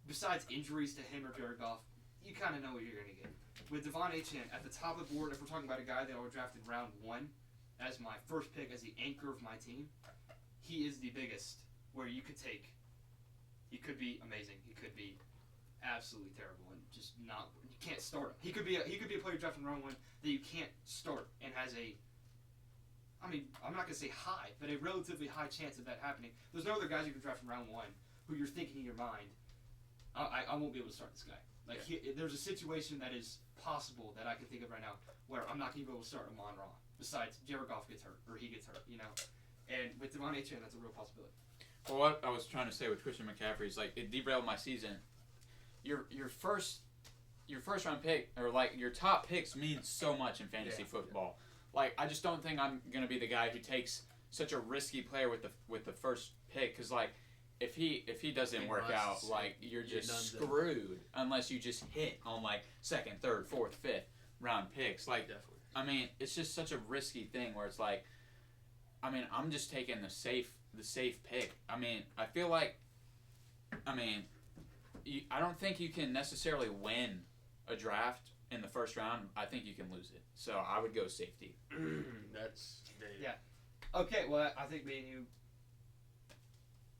besides injuries to him or Jared Goff, you kind of know what you're going to get. With Devon Achane at the top of the board, if we're talking about a guy that I drafted round 1 as my first pick, as the anchor of my team, he is the biggest where you could take. He could be amazing. He could be absolutely terrible and just not. You can't start him. He could be a player drafted in round 1 that you can't start and has I'm not going to say high, but a relatively high chance of that happening. There's no other guys you can draft in round 1 who you're thinking in your mind, I won't be able to start this guy. There's a situation that is possible that I can think of right now where I'm not going to be able to start Amon-Ra besides Jared Goff gets hurt or he gets hurt, And with Devon Achane, that's a real possibility. Well, what I was trying to say with Christian McCaffrey is it derailed my season. Your first round pick or your top picks means so much in fantasy football. I just don't think I'm gonna be the guy who takes such a risky player with the first pick, because if he doesn't work out, you're just screwed unless you just hit on second, third, fourth, fifth round picks. Definitely. It's just such a risky thing where it's I'm just taking the safe pick. I feel like I don't think you can necessarily win a draft in the first round. I think you can lose it. So I would go safety. That's yeah. Okay, well, I think me and you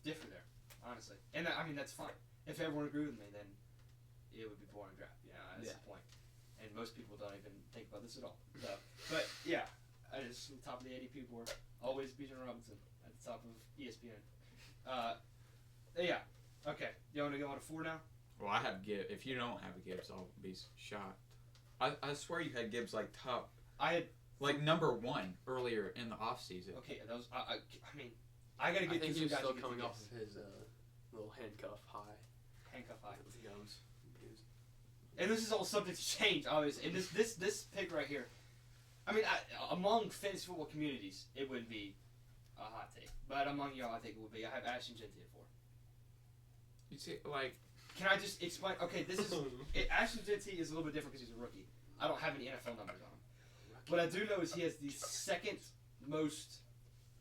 differ there, honestly. And that's fine. If everyone agreed with me, then it would be boring draft. That's the point. and most people don't even think about this at all. So, but yeah, I just the top of the ADP board. Always Bijan Robinson at the top of ESPN. Yeah. Okay. You want to go on to 4 now? Well, I have Gibbs. If you don't have a Gibbs, I'll be shocked. I swear you had Gibbs like top, I had like number 1 earlier in the offseason. okay. That was I mean, I gotta I get think to he some was guys still to get coming to off of his little handcuff high. handcuff high. With the gums. He was- And this is all subject to change, obviously. And this pick right here, I mean, among fantasy football communities, it would be a hot take. But among y'all, I think it would be. I have Ashton Genty at 4. You see, like, Can I just explain? Okay, this is Ashton Genty is a little bit different because he's a rookie. I don't have any NFL numbers on him. What I do know is he has the second most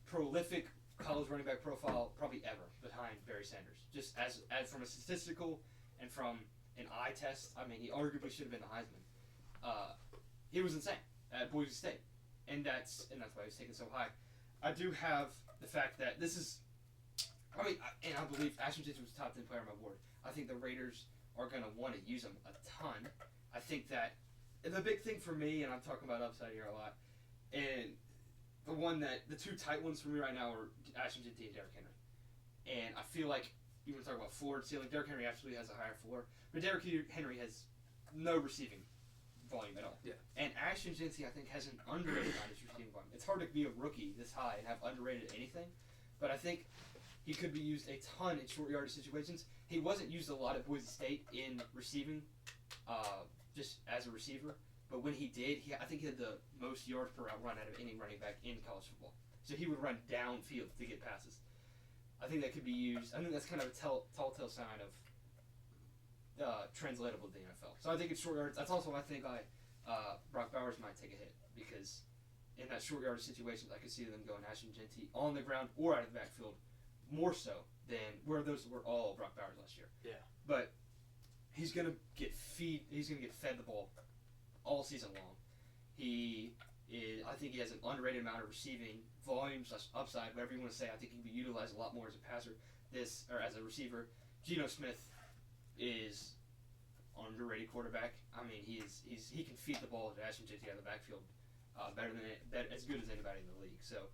prolific college running back profile probably ever behind Barry Sanders. Just as from a statistical and from an eye test, I mean, he arguably should have been the Heisman. He was insane at Boise State, and that's why he's taken so high. I do have the fact that this is, I mean, I believe Ashton Genty was the top 10 player on my board. I think the Raiders are going to want to use him a ton. I think that the big thing for me, and I'm talking about upside here a lot, and the two tight ones for me right now are Ashton Genty and Derrick Henry. And I feel like you want to talk about floor and ceiling. Derrick Henry absolutely has a higher floor, but Derrick Henry has no receiving volume at all. Yeah. And Ashton Genty, I think, has an underrated amount of receiving volume. It's hard to be a rookie this high and have underrated anything, but I think he could be used a ton in short yardage situations. He wasn't used a lot at Boise State in receiving, just as a receiver. But when he did, I think he had the most yards per route run out of any running back in college football. So he would run downfield to get passes. I think that could be used. I think that's kind of a telltale sign of translatable to the NFL. So I think it's short yards. That's also why I think Brock Bowers might take a hit, because in that short yardage situations, I could see them going Ashton Genty on the ground or out of the backfield more so than where those were all Brock Bowers last year. Yeah. But he's gonna get fed the ball all season long. I think he has an underrated amount of receiving volume / upside, whatever you want to say. I think he can be utilized a lot more as a passer, or as a receiver. Geno Smith is an underrated quarterback. I mean, he can feed the ball to Ashton Genty out of the backfield as good as anybody in the league. So,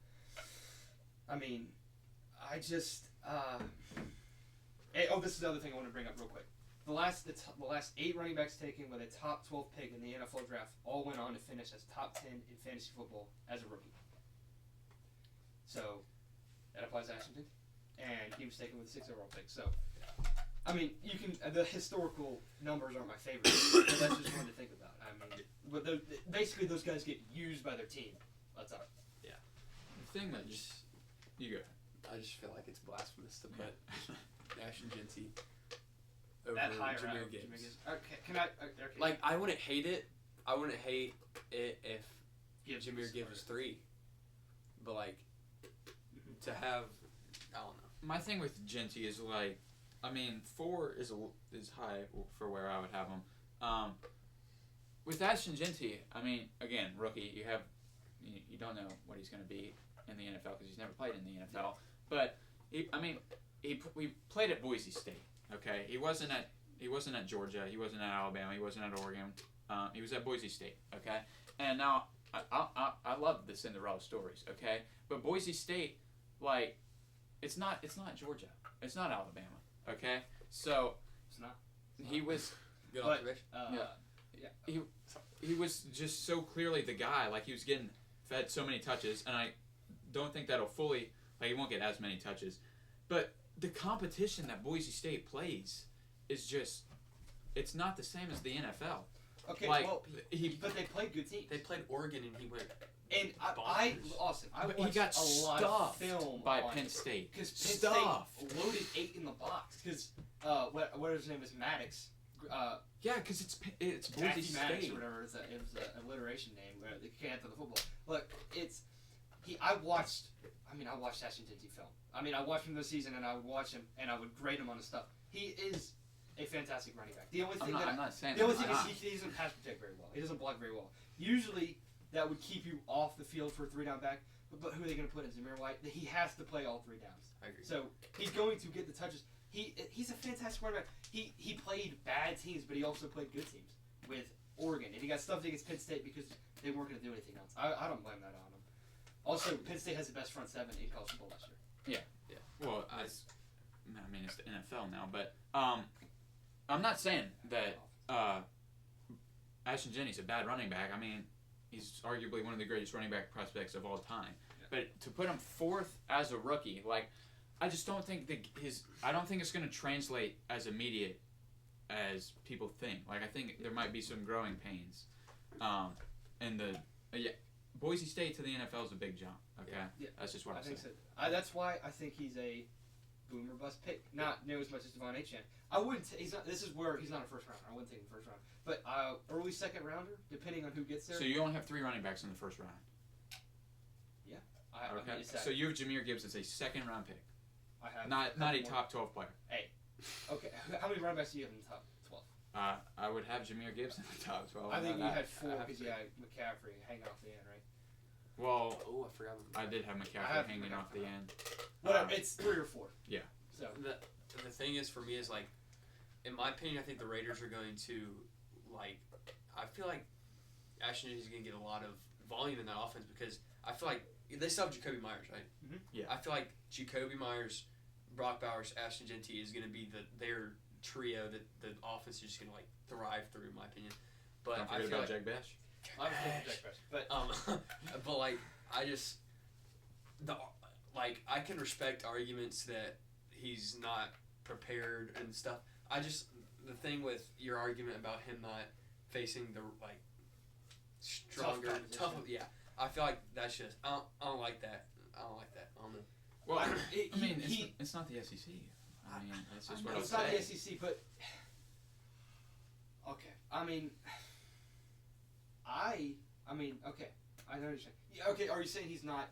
I mean, I just this is the other thing I want to bring up real quick. The last 8 running backs taken with a top 12 pick in the NFL draft all went on to finish as top 10 in fantasy football as a rookie. So that applies to Ashton, and he was taken with the 6th overall pick. So, I mean, you can the historical numbers aren't my favorite, but that's just one to think about. I mean, but basically those guys get used by their team. That's all. Yeah. the thing that just you go. I just feel like it's blasphemous to put Ashton Genty over That higher Jahmyr Gibbs. Okay, can I? Okay. Like, I wouldn't hate it. I wouldn't hate it if Gibbs Jahmyr Gibbs was 3. But, like, to have, I don't know. My thing with Genty is like, I mean, 4 is high for where I would have him. With Ashton Genty, I mean, again, rookie, you don't know what he's going to be in the NFL because he's never played in the NFL. But we played at Boise State. Okay, he wasn't at Georgia. He wasn't at Alabama. He wasn't at Oregon. He was at Boise State. Okay, and now I love the Cinderella stories. Okay, but Boise State, like, it's not Georgia. It's not Alabama. Okay, so It's not. he was. Good But, observation. He was just so clearly the guy. Like, he was getting fed so many touches, and I don't think that'll fully, like, he won't get as many touches. But the competition that Boise State plays is just, it's not the same as the NFL. Okay, like, well, but they played good teams. They played Oregon and he went. And Austin, I But watched he got a lot of stuffed film by on Penn State. because Penn Stuffed. State loaded 8 in the box. Because what his name is, Maddox. Yeah, because it's Boise Matthew Maddox State. or whatever. It was an alliteration name. The can't of the football. Look, I watched Ashton Genty film. I mean, I watched him this season, and I would watch him, and I would grade him on his stuff. He is a fantastic running back. The only thing I'm not saying the only that thing he's is he doesn't pass protect very well. He doesn't block very well. Usually, that would keep you off the field for a 3-down back. But who are they going to put in? Zamir White? He has to play all 3 downs. I agree. So he's going to get the touches. He's a fantastic running back. He played bad teams, but he also played good teams with Oregon, and he got stuffed against Penn State because they weren't going to do anything else. I don't blame that on him. Also, Penn State has the best front seven in college football last year. Well, it's the NFL now, but I'm not saying that Ashton Jennings a bad running back. I mean, he's arguably one of the greatest running back prospects of all time. Yeah. But to put him fourth as a rookie, I just don't think I don't think it's going to translate as immediate as people think. I think there might be some growing pains. And Boise State to the NFL is a big jump. Okay, Yeah. that's just what I I'm think saying. so. That's why I think he's a boomer bust pick. Not near as much as Devon Achane. I wouldn't. He's not. This is where he's not a first rounder. I wouldn't take him first round. But early second rounder, depending on who gets there. So you only have 3 running backs in the first round. I Okay. mean, is that, So you have Jahmyr Gibbs as a second round pick, I have not a more. top 12 player. Okay, how many running backs do you have in the top 12? I would have Jahmyr Gibbs in the top 12. I think you I had 4 have because to. you had McCaffrey hanging off the end, right? Well, Oh, I forgot. I did have I McCaffrey have hanging off the end. Whatever, it's 3 or 4. Yeah. So The thing is, for me, is in my opinion, I think the Raiders are going to I feel like Ashton is going to get a lot of volume in that offense because I feel like they still have Jacoby Myers, right? Mhm. Yeah. I feel like Jacoby Myers, Brock Bowers, Ashton Genty is going to be their trio that the offense is just going to thrive through, in my opinion. But Don't I forget feel about like Jack Bash. I was thinking Jack Best, but but I just I can respect arguments that he's not prepared and stuff. The thing with your argument about him not facing the stronger, tough, competition. I feel like that's just I don't like that. I don't like that. I don't know. Well, he- it's not the SEC. I mean, that's just what it's I'll not say. the SEC, but okay. I mean, okay. I know what you're saying. Yeah, okay, are you saying he's not?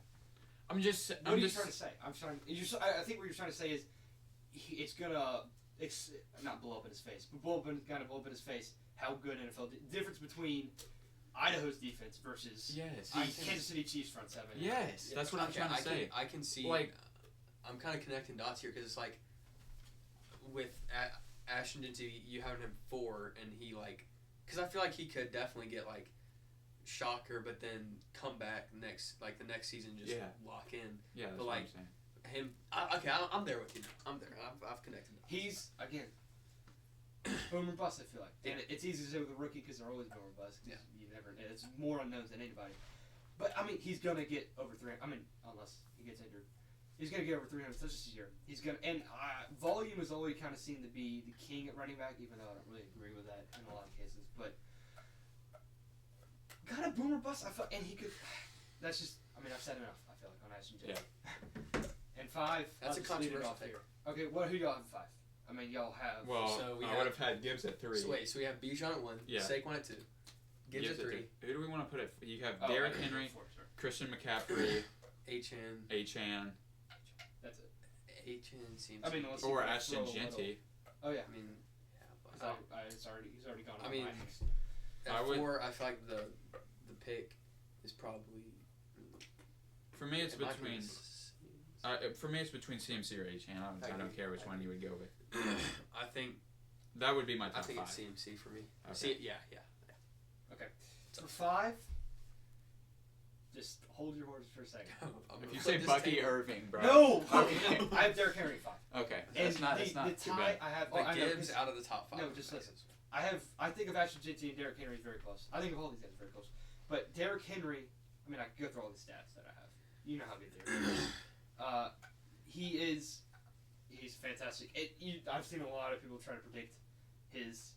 I'm just. What are you trying to say? I think what you're trying to say is, it's gonna, not blow up in his face, but blow up in his face. How good NFL difference between Idaho's defense versus Yes. Kansas City Chiefs front seven. Yes, that's what I'm trying to say. I can see. I'm kind of connecting dots here because it's with Ashton Genty, you having him 4, and he because I feel like he could definitely get shocker, but then come back the next season just lock in. Yeah, that's But, what I'm saying. Him, I'm there with you now. I'm there. I've connected dots. He's again boomer bust. I feel like, and it's easy to say with a rookie because they're always boomer bust. Yeah. You never. It's more unknowns than anybody. But I mean, he's gonna get over 300. I mean, unless he gets injured, he's gonna get over 300 touches this year. He's gonna, and volume is always kind of seen to be the king at running back, even though I don't really agree with that in a lot of cases. But got a boomer bust. I feel, and he could. That's just. I mean, I've said enough. I feel like on Ashton Jennings. And 5. That's I'll a just lead it controversial off pick. here. Okay, who y'all have 5? I mean, y'all have. Well, So we I would have had Gibbs at 3. So wait, so we have Bijan at 1, Yeah. Saquon at 2, Gibbs at 3, Who do we want to put at? You have Oh, Derrick I mean, Henry, 4, sorry. Christian McCaffrey, Achane. Achane, That's it. Achane seems. I mean, unless or you wanna Ashton throw a little- Genty. Oh yeah. I mean, He's yeah. already gone. I on mean, my next. At I would- 4, I feel like the pick is probably. For me, it's it might be between. For me, it's between CMC or Achane. I don't care which one you would go with. I think That would be my I top think 5. it's CMC for me. Okay. Yeah. For 5, just hold your horses for a second. If you say Bucky Irving, bro. No. Okay. I have Derrick Henry at 5. Okay. And That's not. That's the not too tie bad. I have. But I know, Gibbs 'cause out of the top 5. No, just listen. I think of Ashton Genty and Derrick Henry is very close. I think of all these guys very close. But Derrick Henry, I mean, I could go through all the stats that I have. You know how good Derrick Henry is. He's fantastic. I've seen a lot of people try to predict his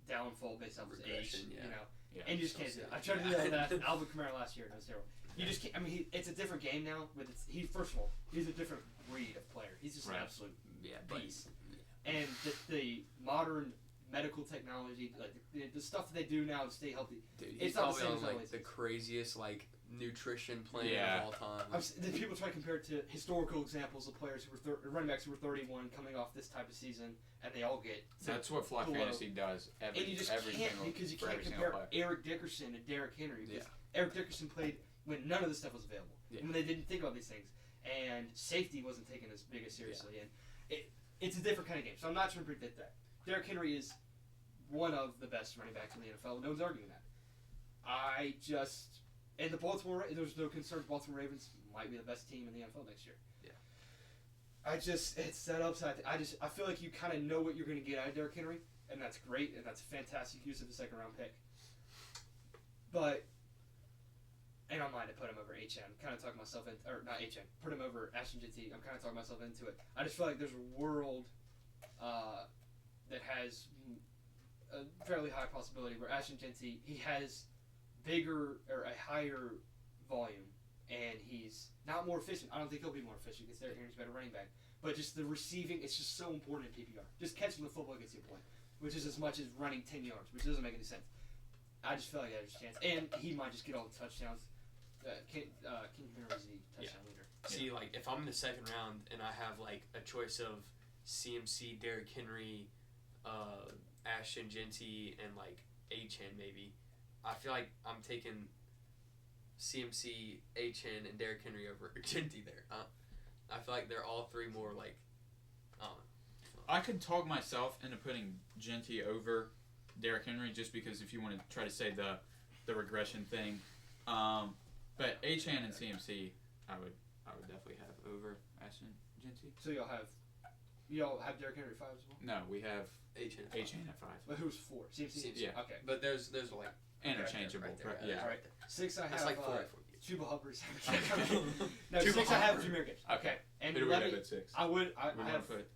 downfall based off his age. Regression, yeah. You know, Yeah. and you just can't do it. I tried to do that with Alvin Kamara last year, and it was terrible. You just can't. I mean, it's a different game now. But first of all, he's a different breed of player. He's just Right. an absolute Yeah, beast. And the modern medical technology, like the stuff that they do now to stay healthy. Dude, It's he's not the probably same on as always the is. craziest nutrition plan Yeah. of all time. The people try to compare it to historical examples of players who were running backs who were 31 coming off this type of season, and they all get. That's what Flock below. Fantasy does. And you just every can't single, because you for can't every single compare player. Eric Dickerson and Derrick Henry. Because Yeah. Eric Dickerson played when none of this stuff was available, Yeah. when they didn't think about these things, and safety wasn't taken as big as seriously, and it's a different kind of game. So I'm not trying to predict that. Derrick Henry is one of the best running backs in the NFL. No one's arguing that. And the Baltimore, there's no concern. Baltimore Ravens might be the best team in the NFL next year. Yeah. It's that upside. I feel like you kind of know what you're going to get out of Derrick Henry, and that's great, and that's a fantastic use of a second-round pick. But, and I might have put him over H.N. Kind of talking myself into, or not H.N., put him over Ashton Jeanty. I'm kind of talking myself into it. I just feel like there's a world that has a fairly high possibility where Ashton Jeanty, he has a higher volume, and he's not more efficient. I don't think he'll be more efficient because Derrick Henry's a better running back. But just the receiving, it's just so important in PPR. Just catching the football gets you a point, which is as much as running 10 yards, which doesn't make any sense. I just feel like there's a chance. And he might just get all the touchdowns. King Henry's the touchdown leader. See, like, if I'm in the second round and I have, like, a choice of CMC, Derrick Henry, Ashton Jeanty, and, like, H.N. maybe, I feel like I'm taking CMC, H.N., and Derrick Henry over Jeanty there. I feel like they're all three more, like, I don't know. I could talk myself into putting Jeanty over Derrick Henry just because if you want to try to say the regression thing. But H.N. and CMC, I would definitely have over Ashton Jeanty. So y'all have Derrick Henry at 5 as well? No, we have H.N. at 5. But who's 4? CMC? Yeah. Okay. But there's like, Interchangeable. right there, Yeah. All right. 6 I have that's like 4 Chuba Hubbard. No, Chuba 6 I have Hubbard. Jahmyr Gibbs. Okay. And Who do we have Levy, at 6? I We want to have put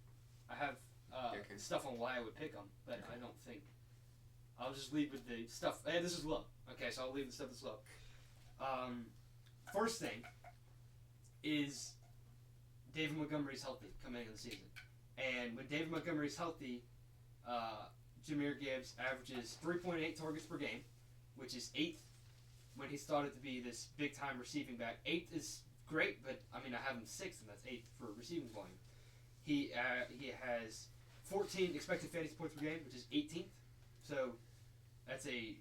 Derrick Henry. stuff on why I would pick him, but I don't think. I'll just leave with the stuff. Hey, this is low. Okay, so I'll leave the stuff that's low. First thing is David Montgomery's healthy coming into the season. And when David Montgomery's healthy, Jahmyr Gibbs averages 3.8 targets per game, which is 8th when he started to be this big-time receiving back. 8th is great, but, I mean, I have him 6th, and that's 8th for receiving volume. He has 14 expected fantasy points per game, which is 18th. So that's a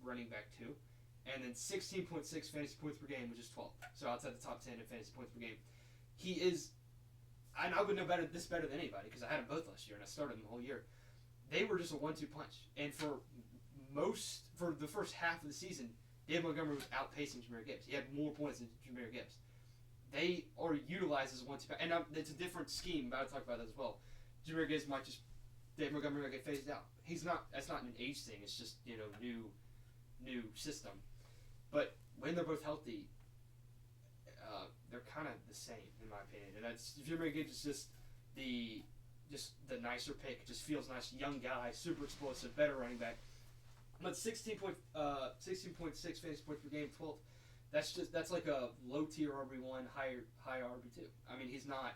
running back 2. And then 16.6 fantasy points per game, which is 12th. So outside the top 10 in fantasy points per game. He is, and I would know this better than anybody because I had them both last year and I started them the whole year. They were just a 1-2 punch. And for the first half of the season, David Montgomery was outpacing Jahmyr Gibbs. He had more points than Jahmyr Gibbs. They are utilized as a 1-2 punch. And it's a different scheme, but I'll talk about that as well. Jahmyr Gibbs might just, David Montgomery might get phased out. That's not an age thing. It's just, new system. But when they're both healthy, they're kind of the same, in my opinion. And that's Jahmyr Gibbs is just the nicer pick. It just feels nice, young guy, super explosive, better running back. But 16.6 fantasy points per game, 12th. That's like a low tier RB1, high RB2. I mean, he's not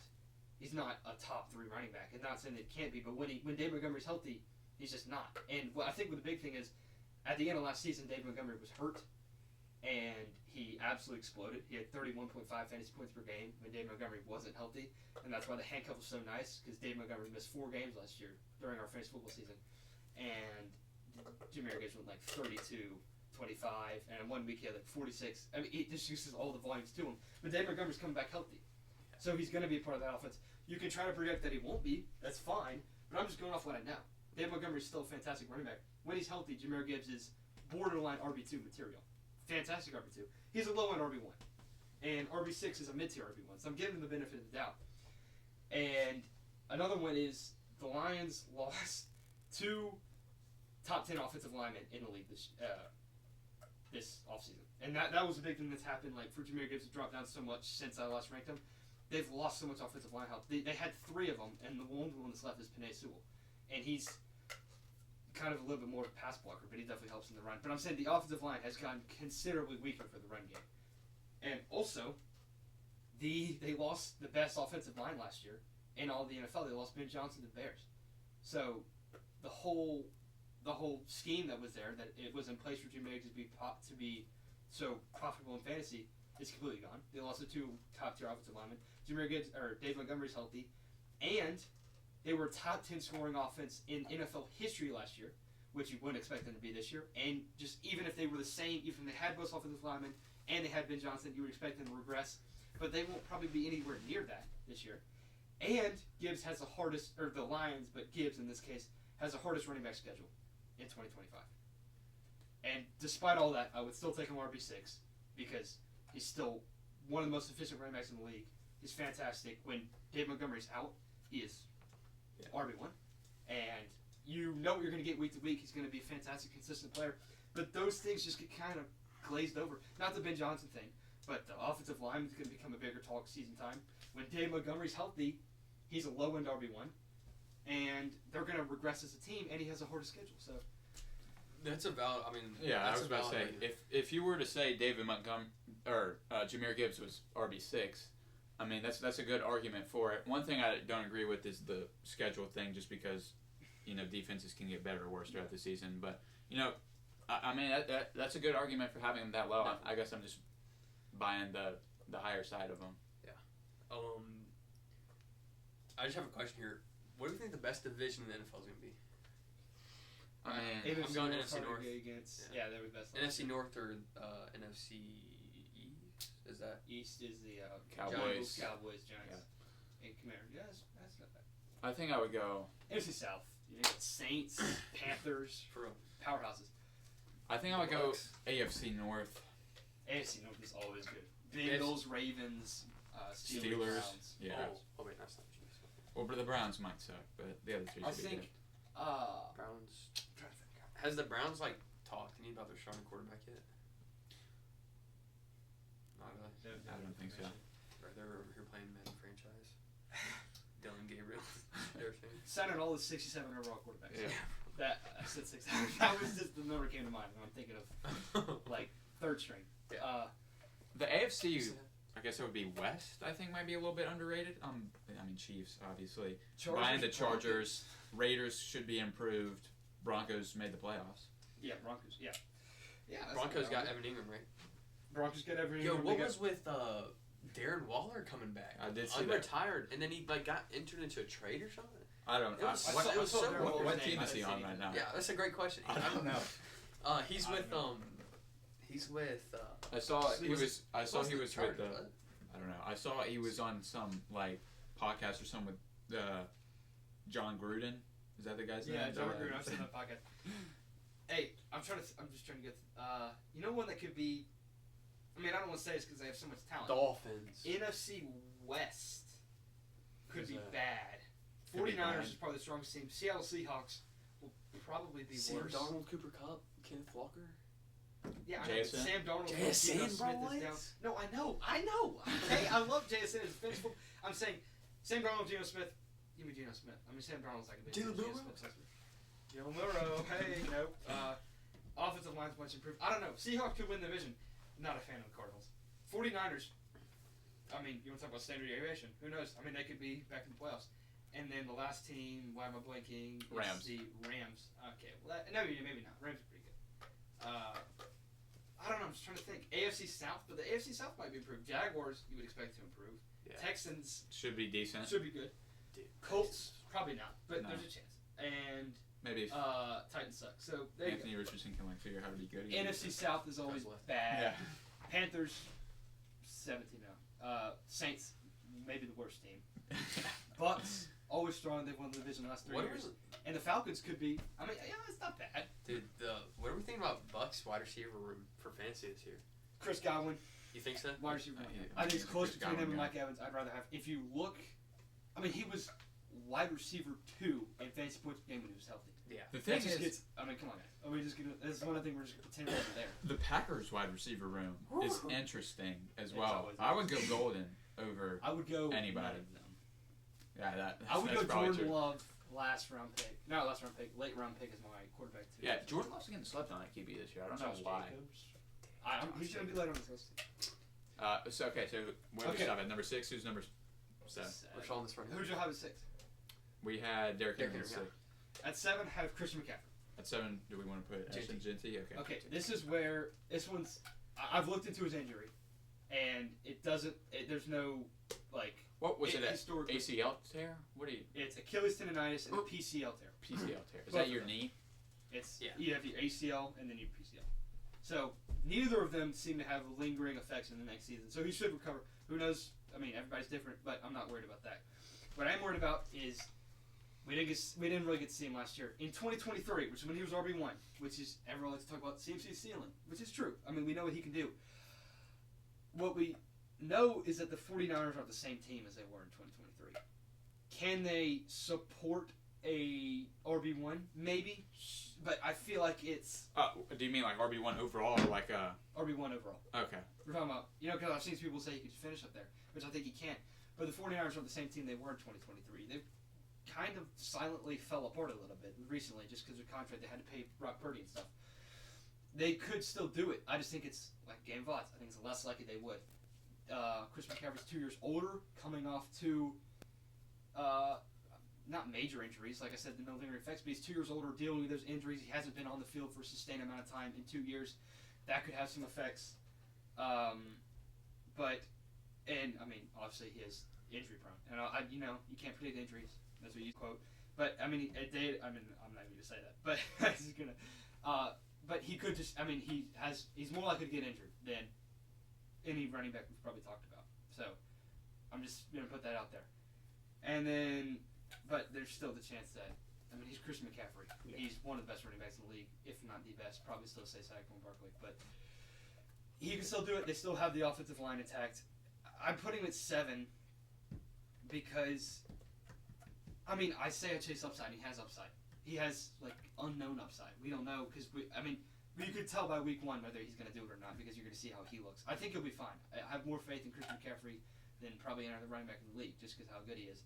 a top 3 running back. I'm not saying that it can't be, but when Dave Montgomery's healthy, he's just not. And what I think the big thing is, at the end of last season, Dave Montgomery was hurt, and he absolutely exploded. He had 31.5 fantasy points per game when Dave Montgomery wasn't healthy, and that's why the handcuff was so nice, because Dave Montgomery missed 4 games last year during our fantasy football season, and Jahmyr Gibbs went like 32, 25, and in 1 week he had like 46. I mean, he just uses all the volumes to him. But Dave Montgomery's coming back healthy, so he's going to be a part of that offense. You can try to project that he won't be. That's fine, but I'm just going off what I know. Dave Montgomery's still a fantastic running back. When he's healthy, Jahmyr Gibbs is borderline RB2 material. Fantastic RB2. He's a low-end RB1. And RB6 is a mid-tier RB1. So I'm giving him the benefit of the doubt. And another one is the Lions lost 2 top 10 offensive linemen in the league this offseason. And that was a big thing that's happened. Like, for Jahmyr Gibbs to drop down so much since I last ranked him. They've lost so much offensive line help. They had 3 of them, and the only one that's left is Penei Sewell. And he's kind of a little bit more of a pass blocker, but he definitely helps in the run. But I'm saying the offensive line has gotten considerably weaker for the run game. And also, they lost the best offensive line last year in all of the NFL. They lost Ben Johnson to the Bears. So the whole scheme that was there, that it was in place for Jahmyr Gibbs to be so profitable in fantasy, is completely gone. They lost the 2 top-tier offensive linemen. Dave Montgomery's healthy, and they were top 10 scoring offense in NFL history last year, which you wouldn't expect them to be this year. And just even if they were the same, even if they had both offensive linemen and they had Ben Johnson, you would expect them to regress. But they won't probably be anywhere near that this year. And Gibbs has the hardest, or the Lions, but Gibbs in this case, has the hardest running back schedule. in 2025. And despite all that, I would still take him RB6 because he's still one of the most efficient running backs in the league. He's fantastic. When Dave Montgomery's out, he is RB1. And you know what you're going to get week to week. He's going to be a fantastic, consistent player. But those things just get kind of glazed over. Not the Ben Johnson thing, but the offensive line is going to become a bigger talk season time. When Dave Montgomery's healthy, he's a low-end RB1. And they're going to regress as a team, and he has a harder schedule. So That's about. I mean, Yeah, I that's was about to say, argument. if you were to say David Montgomery or Jahmyr Gibbs was RB6, I mean that's a good argument for it. One thing I don't agree with is the schedule thing, just because defenses can get better or worse throughout the season. But I mean that's a good argument for having him that low. I guess I'm just buying the higher side of him. I just have a question here. What do you think the best division in the NFL is going to be? I mean, NFC going North, NFC probably North. against, yeah, they're the best. NFC North or NFC East? Is that? East is the Cowboys. Cowboys, Giants, and Commanders. Yeah, that's not bad. I think I would go. NFC South. You got Saints, Panthers, For real. powerhouses. I think I would go Bucks. AFC North. AFC North is always good. Bengals, Ravens, Steelers, Browns. Yeah. Oh wait, that's not Chiefs. Well, but the Browns might suck, but the other three I should be think. good. Browns. I'm trying to think. Has the Browns talked to me about their starting quarterback yet? Not really. I don't think so. Right, they're over here playing Madden franchise. Dylan Gabriel. Everything. Signing all the 67 overall quarterbacks. Yeah. I said 67. That was just the number came to mind when I'm thinking of third string. Yeah. The AFC, I guess it would be West. I think might be a little bit underrated. I mean Chiefs, obviously. Buying the Chargers, Raiders should be improved. Broncos made the playoffs. Yeah, Broncos. Yeah. Yeah. that's Broncos not got bad. Evan Ingram, right? Broncos got every. Yo, what was with Darren Waller coming back? I did see that. Unretired, and then he got entered into a trade or something. I don't know. It was- What, it was so- what team is he on right now? Yeah, that's a great question. I don't know. He's I with don't know. He's with. I saw he was. I saw what's he the was Chargers, with. what? I don't know. I saw he was on some podcast or something with John Gruden. Is that the guy's name? Yeah, John Gruden. I've seen that podcast. Hey, I'm just trying to get. You know one that could be. I mean, I don't want to say this because they have so much talent. Dolphins. NFC West could Who's be that? bad. Could be 49ers bad. is probably the strongest team. Seattle Seahawks will probably be Sam worse. Darnold, Cooper Kupp, Kenneth Walker. Yeah, I know. JSN? Sam Darnold. JSN, Geno Smith bro, is down. what? No, I know. Okay, I love JSN as a finish. I'm saying Sam Darnold, Geno Smith. Give me Geno Smith. I mean, Sam Darnold's like a big Jalen Geno Burrow? Smith. Jalen Burrow. Hey, nope. Offensive line's much improved. I don't know. Seahawks could win the division. Not a fan of the Cardinals. 49ers. I mean, you want to talk about standard deviation? Who knows? I mean, they could be back in the playoffs. And then the last team, why am I blanking? It's Rams. The Rams. Okay, well, no, maybe not. Rams are pretty good. I don't know. I'm just trying to think. AFC South, but the AFC South might be improved. Jaguars, you would expect to improve. Yeah. Texans Should be decent. should be good. Dude. Colts, probably not, but No. there's a chance. And Maybe if Titans suck. So there you go. Anthony Richardson can figure out how to be good. NFC South is always Guys left. bad. Yeah. Panthers, 17 now. Saints, maybe the worst team. Bucks, always strong. They've won the division the last 3 What years. was And the Falcons could be. I mean, yeah, it's not bad. dude? What are we thinking about Bucks wide receiver room for fantasy this year? Chris Godwin, You think so? wide receiver. Yeah, I think it's close Chris between him and Godwin, Mike Evans. I'd rather have. If you look, I mean, he was wide receiver 2 in fantasy points per game when he was healthy. Yeah. The That thing just is, gets. I mean, come on, guys. I mean, just gonna. That's one thing we're just pretending over there. the Packers wide receiver room is interesting as It's well. always I would go Golden over. I would go Anybody. none of them. Yeah, that. I would that's go probably Jordan true. Love, last round pick. Not last round pick, late round pick is my quarterback too. Yeah, Jordan Love's getting slept on at QB this year. I don't Josh know why. Jacobs. He's gonna be late on this list. So where we Okay. stop at number 6? Who's number 7? We're showing this right now. Who'd you have at 6? We had Derrick Derrick Henry. Henry, At 7, have Christian McCaffrey. At 7, do we want to put Ashton Genty? Okay. Okay, this is where this one's. I've looked into his injury, and it doesn't. There's no What was it? historically. ACL tear? What do you? It's Achilles tendonitis and a PCL tear. PCL tear. Is Both that of your them. knee? It's Yeah. you have your ACL and then your PCL. So neither of them seem to have lingering effects in the next season. So he should recover. Who knows? I mean, everybody's different, but I'm not worried about that. What I'm worried about is We didn't really get to see him last year. In 2023, which is when he was RB1, which is everyone likes to talk about CMC ceiling, which is true. I mean, we know what he can do. What we know is that the 49ers are the same team as they were in 2023. Can they support a RB1? Maybe, but I feel like it's Do you mean like RB1 overall or like RB1 overall. Okay. We're talking about, because I've seen people say he could finish up there, which I think he can. But the 49ers are the same team they were in 2023. They kind of silently fell apart a little bit recently just because of the contract they had to pay Brock Purdy and stuff. They could still do it. I just think it's like game of odds. I think it's less likely they would. Chris McCaffrey's 2 years older, coming off two, not major injuries, like I said, the no lingering effects, but he's 2 years older, dealing with those injuries. He hasn't been on the field for a sustained amount of time in 2 years. That could have some effects. Obviously he is injury prone, and you can't predict injuries. That's what you quote. But I'm not even going to say that. But he's gonna. But he could just. He's more likely to get injured than any running back we've probably talked about. So I'm just gonna put that out there. And then, but there's still the chance that. He's Christian McCaffrey. Yeah. He's one of the best running backs in the league, if not the best. Probably still say Saquon Barkley, but he can still do it. They still have the offensive line intact. I'm putting him at 7 because, I say I chase upside, and he has upside. He has, unknown upside. We don't know, because, you could tell by week 1 whether he's going to do it or not, because you're going to see how he looks. I think he'll be fine. I have more faith in Christian McCaffrey than probably any other running back in the league, just because how good he is.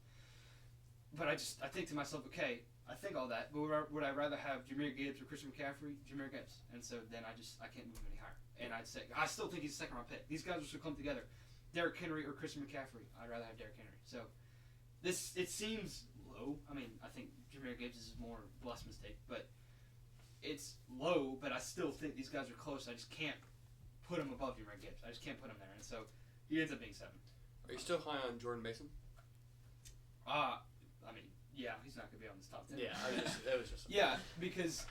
But I think to myself, okay, I think all that, but would I rather have Jahmyr Gibbs or Christian McCaffrey? Jahmyr Gibbs. And so then I can't move him any higher. And I still think he's a second-round pick. These guys will still come together. Derrick Henry or Christian McCaffrey. I'd rather have Derrick Henry. So it seems low. I think Jahmyr Gibbs is more blessed mistake, but it's low. But I still think these guys are close. I just can't put him above Jahmyr Gibbs. I just can't put him there, and so he ends up being 7. Are you still high on Jordan Mason? Yeah, he's not gonna be on this top 10. Yeah, it was just. Yeah, because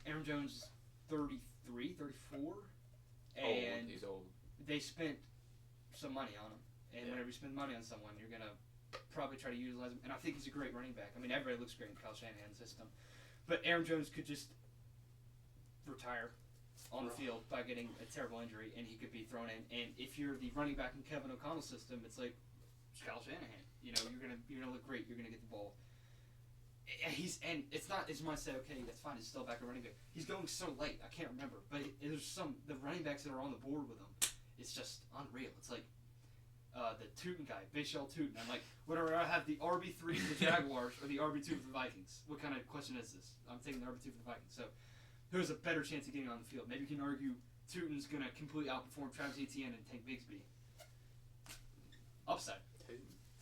Aaron Jones, 33, 34, and he's old. They spent some money on him, and whenever you spend money on someone, you're gonna probably try to utilize him. And I think he's a great running back. Everybody looks great in Kyle Shanahan's system, but Aaron Jones could just retire on the field by getting a terrible injury, and he could be thrown in. And if you're the running back in Kevin O'Connell's system, it's like Kyle Shanahan. You're gonna look great. You're gonna get the ball. And it's not. It's might say, okay, that's fine. He's still back at running back. He's going so late. I can't remember, but there's the running backs that are on the board with him. It's just unreal. It's like the Tootin guy, Bishal Tootin. I'm like, whatever. I have the RB3 for the Jaguars or the RB2 for the Vikings. What kind of question is this? I'm taking the RB2 for the Vikings. So who has a better chance of getting on the field? Maybe you can argue Tootin's gonna completely outperform Travis Etienne and Tank Bigsby. Upside.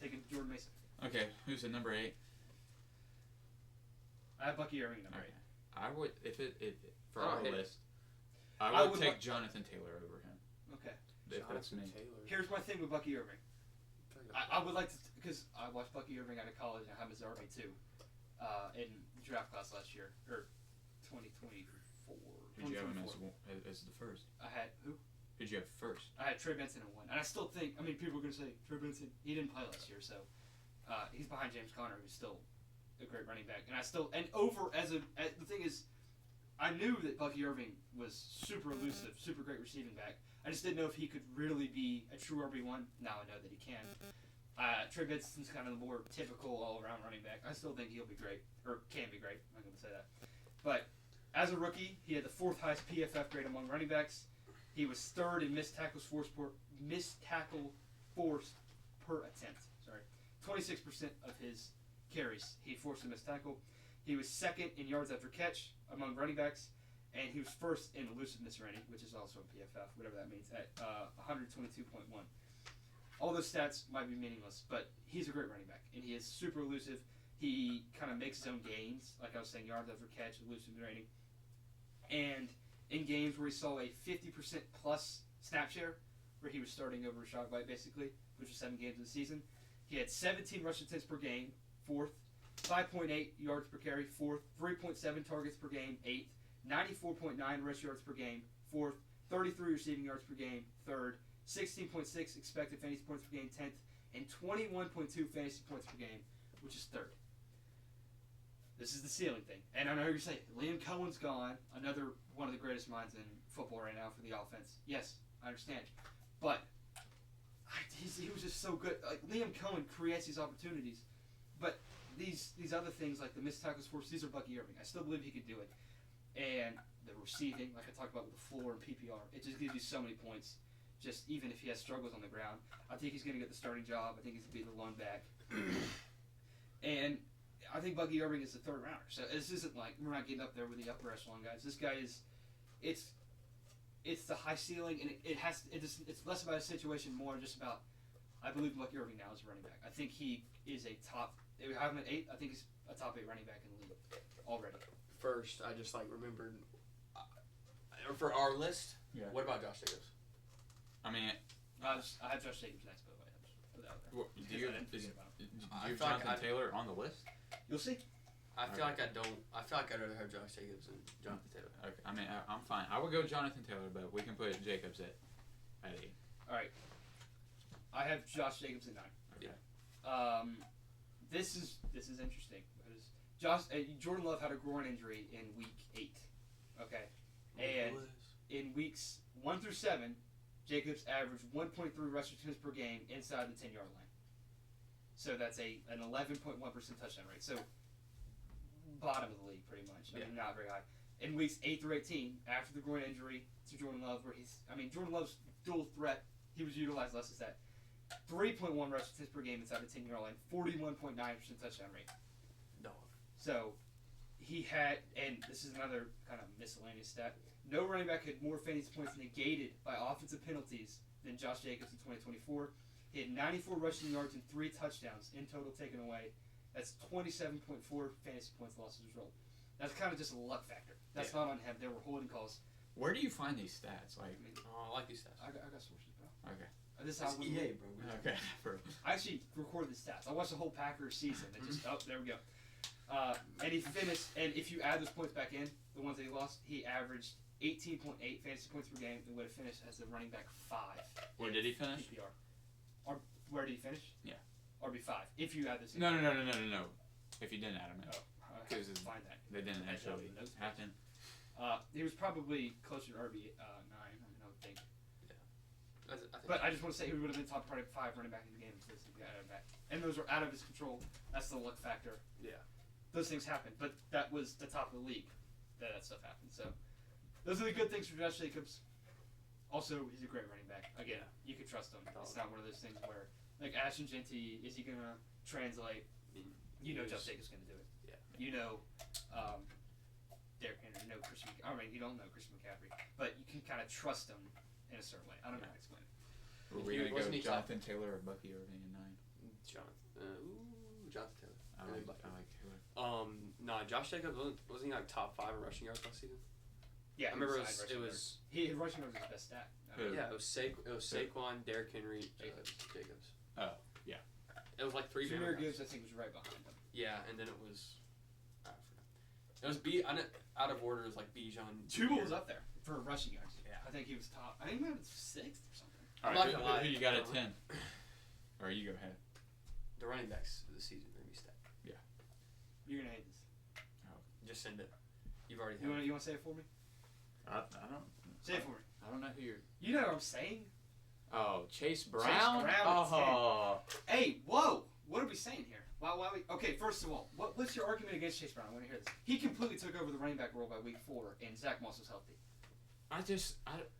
Taking Jordan Mason. Okay, who's at number 8? I have Bucky Irving number 8. I would, if for our list, I would take Jonathan Taylor over him. Okay. If that's me. Taylor. Here's my thing with Bucky Irving. I would like to, because I watched Bucky Irving out of college and I have his RB2 in draft class last year, or 2024. Did you have him as the first? I had who? Did you have first? I had Trey Benson in 1, and I still think. People are gonna say Trey Benson. He didn't play last year, so he's behind James Conner, who's still a great running back. And the thing is, I knew that Bucky Irving was super elusive, super great receiving back. I just didn't know if he could really be a true RB1. Now I know that he can. Trey Benson's kind of the more typical all-around running back. I still think he'll be great, or can be great. I'm gonna say that. But as a rookie, he had the 4th highest PFF grade among running backs. He was 3rd in missed tackle forced per attempt. 26% of his carries he forced a missed tackle. He was 2nd in yards after catch among running backs, and he was 1st in elusiveness rating, which is also a PFF, whatever that means, at 122.1. All those stats might be meaningless, but he's a great running back, and he is super elusive. He kind of makes his own gains, like I was saying, yards after catch, elusiveness rating, and in games where he saw a 50% plus snap share, where he was starting over Rashad White basically, which was 7 games of the season. He had 17 rush attempts per game, 4th, 5.8 yards per carry, 4th, 3.7 targets per game, 8th, 94.9 rush yards per game, 4th, 33 receiving yards per game, 3rd, 16.6 expected fantasy points per game, 10th, and 21.2 fantasy points per game, which is 3rd. this is the ceiling thing. And I know you're saying, Liam Cohen's gone, another one of the greatest minds in football right now for the offense. Yes, I understand. But he was just so good. Like, Liam Cohen creates these opportunities. But these other things, like the missed tackles force, these are Bucky Irving. I still believe he could do it. And the receiving, like I talked about with the floor and PPR, it just gives you so many points. Just even if he has struggles on the ground, I think he's going to get the starting job. I think he's going to be the lone back. And I think Bucky Irving is the third rounder. So this isn't like we're not getting up there with the upper echelon guys. This guy is, it's the high ceiling, and it's less about a situation, more just about. I believe Bucky Irving now is a running back. I think he is a top. We have him at 8. I think he's a top 8 running back in the league already. First, I just remembered for our list. Yeah. What about Josh Jacobs? I mean, I have Josh Jacobs next, by the way. I'll just put that out there. do you I didn't is, forget about him. do I you feel like Jonathan Taylor on the list? You'll see. I feel Okay. like I don't. I feel like I'd rather have Josh Jacobs than Jonathan Taylor. Okay, I mean, I'm fine. I would go Jonathan Taylor, but we can put Jacobs at 8. All right. I have Josh Jacobs at 9. Okay. This is interesting because Jordan Love had a groin injury in week 8. Okay. And in weeks 1 through 7, Jacobs averaged 1.3 rushing attempts per game inside the 10-yard line. So that's an 11.1% touchdown rate. So bottom of the league, pretty much. I mean, not very high. In weeks 8 through 18, after the groin injury to Jordan Love, Jordan Love's dual threat, he was utilized less as that. 3.1 rushing attempts per game inside the 10-yard line, 41.9% touchdown rate. Dog. So he had, and this is another kind of miscellaneous stat, no running back had more fantasy points negated by offensive penalties than Josh Jacobs in 2024. He had 94 rushing yards and 3 touchdowns in total taken away. That's 27.4 fantasy points lost as a result. That's kind of just a luck factor. That's not on him. There were holding calls. Where do you find these stats? Like, Oh, I like these stats. I got sources, bro. okay, This is how It's we EA, bro. okay, I actually recorded the stats. I watched the whole Packers season. It just there we go. And he finished. And if you add those points back in, the ones that he lost, he averaged 18.8 fantasy points per game and would have finished as the running back 5. Where did he finish? PPR. Or where did he finish? Yeah. RB5. If you add this in. No. If you didn't add him in, Oh, find that. they didn't That's actually what the notes happen. He was probably closer to RB9. I would think. I think But I just want to say he would have been top 5 running back in the game if this guy had him back. And those are out of his control. That's the luck factor. Yeah. Those things happen. But that was the top of the league that stuff happened. So those are the good things for Josh Jacobs. Also, he's a great running back. Again, you can trust him. It's not one of those things where, like Ashton Genty, is he going to translate? You know Josh Jacobs is going to do it. Yeah. You know Derrick Henry. You know Christian. I mean, you don't know Christian McCaffrey, but you can kind of trust him in a certain way. I don't know how to explain it. Were we gonna Wasn't go he top- Jonathan Taylor or Bucky Irving in 9? Jonathan Taylor. I like Taylor. No, Josh Jacobs wasn't he like top 5 in rushing yards last season? Yeah, I remember his rushing yards was his best stat. Who? Yeah, it was Saquon, Derrick Henry, Jacobs. Oh, yeah. It was like 3 Junior different Gibbs, I think, was right behind him. Yeah, and then it was I forgot. It was out of order. It was like Bijan. Chuba was up there for rushing yards. Yeah. I think he was top. I think he might have been 6th or something. All I'm right, not gonna lie. who you got at 10? Or you go ahead. The running backs of the season are gonna be stacked. You're gonna hate this. Just send it. You've already. You want to say it for me? I don't. Say it for me. I don't know who you're. You know what I'm saying? Oh, Chase Brown. Brown at Oh, Hey, whoa! What are we saying here? Why we? Okay, first of all, what's your argument against Chase Brown? I want to hear this. He completely took over the running back role by week 4, and Zach Moss was healthy.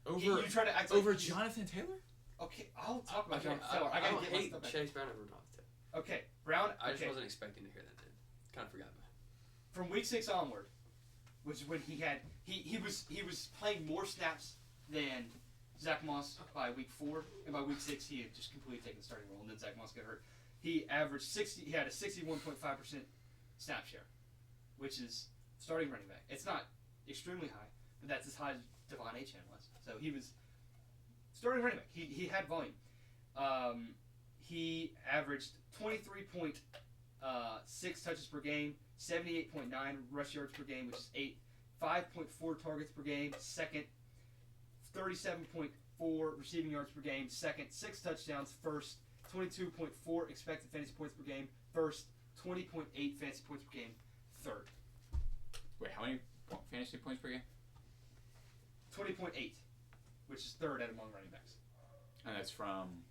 over You try to act over like he's- Jonathan Taylor. Okay, I'll talk about Okay, Jonathan Taylor. I gotta don't get my hate stuff back. Chase Brown over Jonathan Taylor. Okay, Brown. I just okay. wasn't expecting to hear that. Then kind of forgot about it. From week 6 onward, which is when he was playing more snaps than Zach Moss by week 4, and by week 6 he had just completely taken the starting role, and then Zach Moss got hurt. He averaged 60. He had a 61.5% snap share, which is starting running back. It's not extremely high, but that's as high as Devon Achane was. So he was starting running back. He had volume. He averaged 23.6 touches per game, 78.9 rush yards per game, which is 8, 5.4 targets per game, second, 37.4 receiving yards per game, second, 6 touchdowns, first, 22.4 expected fantasy points per game, first, 20.8 fantasy points per game, third. Wait, how many fantasy points per game? 20.8, which is third among running backs. And that's from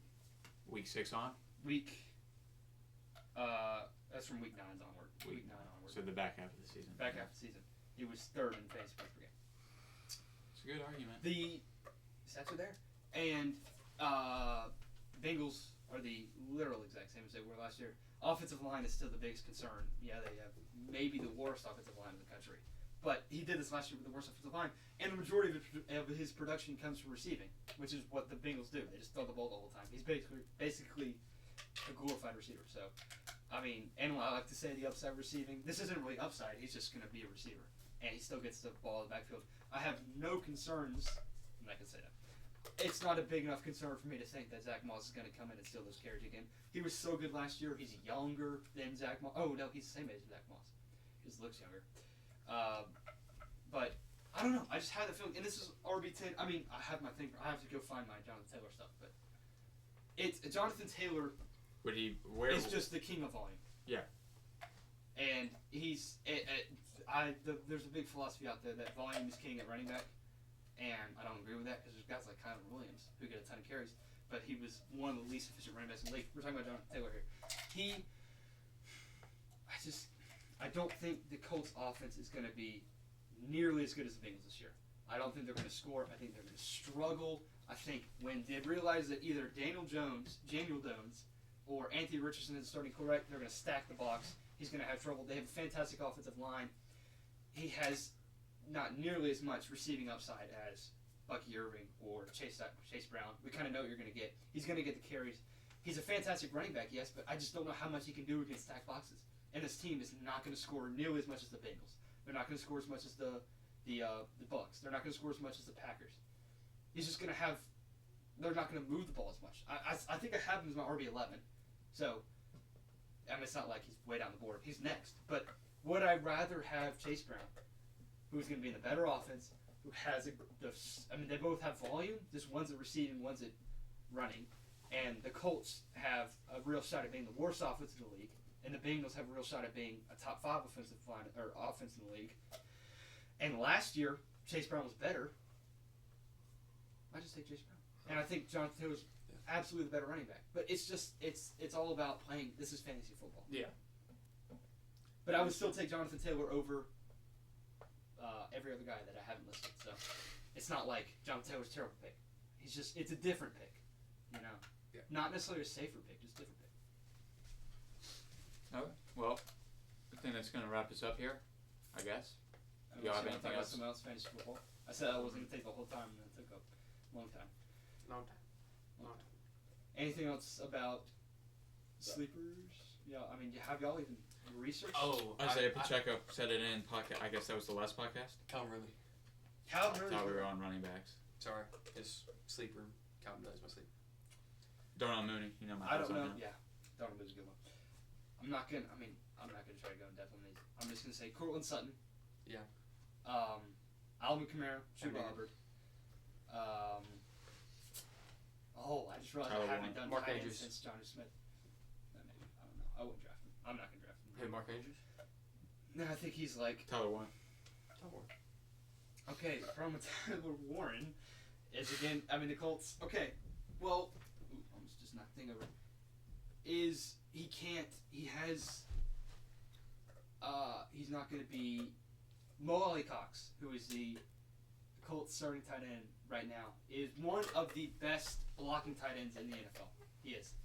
week 6 on? That's from week 9 onward. Week 9 onward. So the back half of the season. Back half of the season. He was third in fantasy points per game. It's a good argument. The stats are there. And Bengals are the literal exact same as they were last year. Offensive line is still the biggest concern. Yeah, they have maybe the worst offensive line in the country. But he did this last year with the worst offensive line. And the majority of his production comes from receiving, which is what the Bengals do. They just throw the ball the whole time. He's basically a glorified receiver. So, I mean, and I like to say the upside receiving. This isn't really upside. He's just going to be a receiver. And he still gets the ball in the backfield. I have no concerns. I'm not going to say that. It's not a big enough concern for me to think that Zach Moss is going to come in and steal those carries again. He was so good last year. He's younger than Zach Moss. Oh, no, he's the same age as Zach Moss. He just looks younger. But I don't know. I just had the feeling, and this is RB10. I mean, I have my thing. I have to go find my Jonathan Taylor stuff, but it's Jonathan Taylor. Is just the king of volume. Yeah. And he's there's a big philosophy out there that volume is king at running back, and I don't agree with that because there's guys like Kyler Williams who get a ton of carries, but he was one of the least efficient running backs in the league. We're talking about Jonathan Taylor here. I don't think the Colts offense is going to be nearly as good as the Bengals this year. I don't think they're going to score. I think they're going to struggle. I think when they realize that either Daniel Jones, or Anthony Richardson is starting quarterback, they're going to stack the box. He's going to have trouble. They have a fantastic offensive line. He has not nearly as much receiving upside as Bucky Irving or Chase Brown. We kind of know what you're going to get. He's going to get the carries. He's a fantastic running back, yes, but I just don't know how much he can do against stacked boxes. And this team is not going to score nearly as much as the Bengals. They're not going to score as much as the Bucs. They're not going to score as much as the Packers. He's just going to have. They're not going to move the ball as much. I think I have him as my RB11. So, I mean, it's not like he's way down the board. He's next. But would I rather have Chase Brown, who's going to be in the better offense, who has they both have volume. Just one's at receiving, one's at running. And the Colts have a real shot at being the worst offense in the league. And the Bengals have a real shot at being a top 5 offensive line or offense in the league. And last year, Chase Brown was better. I just take Chase Brown, and I think Jonathan Taylor's absolutely the better running back. But it's just it's all about playing. This is fantasy football. Yeah. But I would still take Jonathan Taylor over every other guy that I haven't listed. So it's not like Jonathan Taylor's a terrible pick. It's a different pick, you know. Yeah. Not necessarily a safer pick, just a different pick. Okay. Well, I think that's going to wrap us up here, I guess. You have anything else? Something else fantasy football. I said I wasn't going to take the whole time, and it took a long time. Long time. Anything else about sleepers? Yeah, I mean, have y'all even researched? Oh, Isaiah Pacheco said it in podcast. I guess that was the last podcast. Calvin Ridley. Calvin I Ridley. thought we were on running backs. Sorry, his sleeper. Calvin Ridley's my sleeper. Darnell Mooney, you know my I thoughts don't know. on him. Yeah, Darnold is a good one. I'm not gonna try to go in depth on these. I'm just gonna say Cortland Sutton. Yeah. Alvin Kamara, Chuba Hubbard. I just realized Tyler I haven't done Mark tight Andrews. ends since Johnny Smith. Maybe. I don't know. I wouldn't draft him. I'm not gonna draft him. Hey, Mark Andrews. No, I think he's like Tyler Warren. okay. The problem with Tyler Warren is again. I mean the Colts. Okay, well, almost just knocked the thing over. Is he can't? He has. He's not going to be. Mo Ali Cox, who is the Colts starting tight end right now, is one of the best blocking tight ends in the NFL. He is.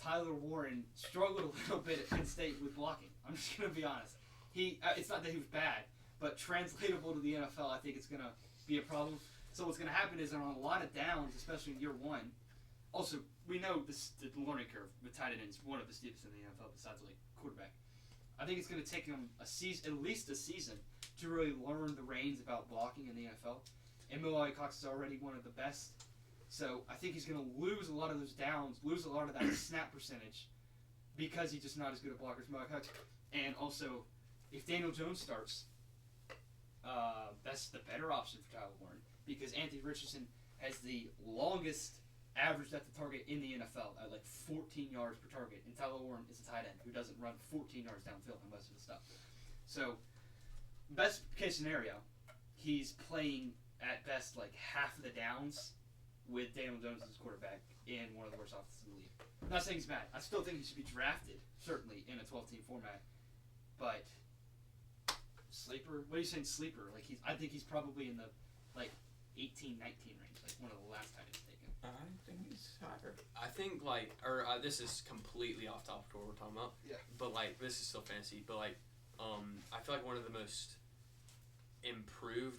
Tyler Warren struggled a little bit at Penn State with blocking. I'm just going to be honest. It's not that he was bad, but translatable to the NFL, I think it's going to be a problem. So what's going to happen is on a lot of downs, especially in year one. Also, we know the learning curve with tight end is one of the steepest in the NFL besides like quarterback. I think it's going to take him at least a season to really learn the reins about blocking in the NFL. And Mo Ali Cox is already one of the best. So I think he's going to lose a lot of those downs, lose a lot of that snap percentage because he's just not as good a blocker as Mo Ali Cox. And also, if Daniel Jones starts, that's the better option for Tyler Warren because Anthony Richardson has the longest average depth of target in the NFL at like 14 yards per target, and Tyler Warren is a tight end who doesn't run 14 yards downfield on most of the stuff. So, best case scenario, he's playing at best like half of the downs with Daniel Jones as quarterback in one of the worst offenses in the league. I'm not saying he's bad. I still think he should be drafted, certainly, in a 12-team format. But sleeper? What are you saying, sleeper? Like I think he's probably in the like 18, 19 range, like one of the last times taken. I think he's higher. I think this is completely off topic of what we're talking about. Yeah. But this is still fantasy. But I feel like one of the most improved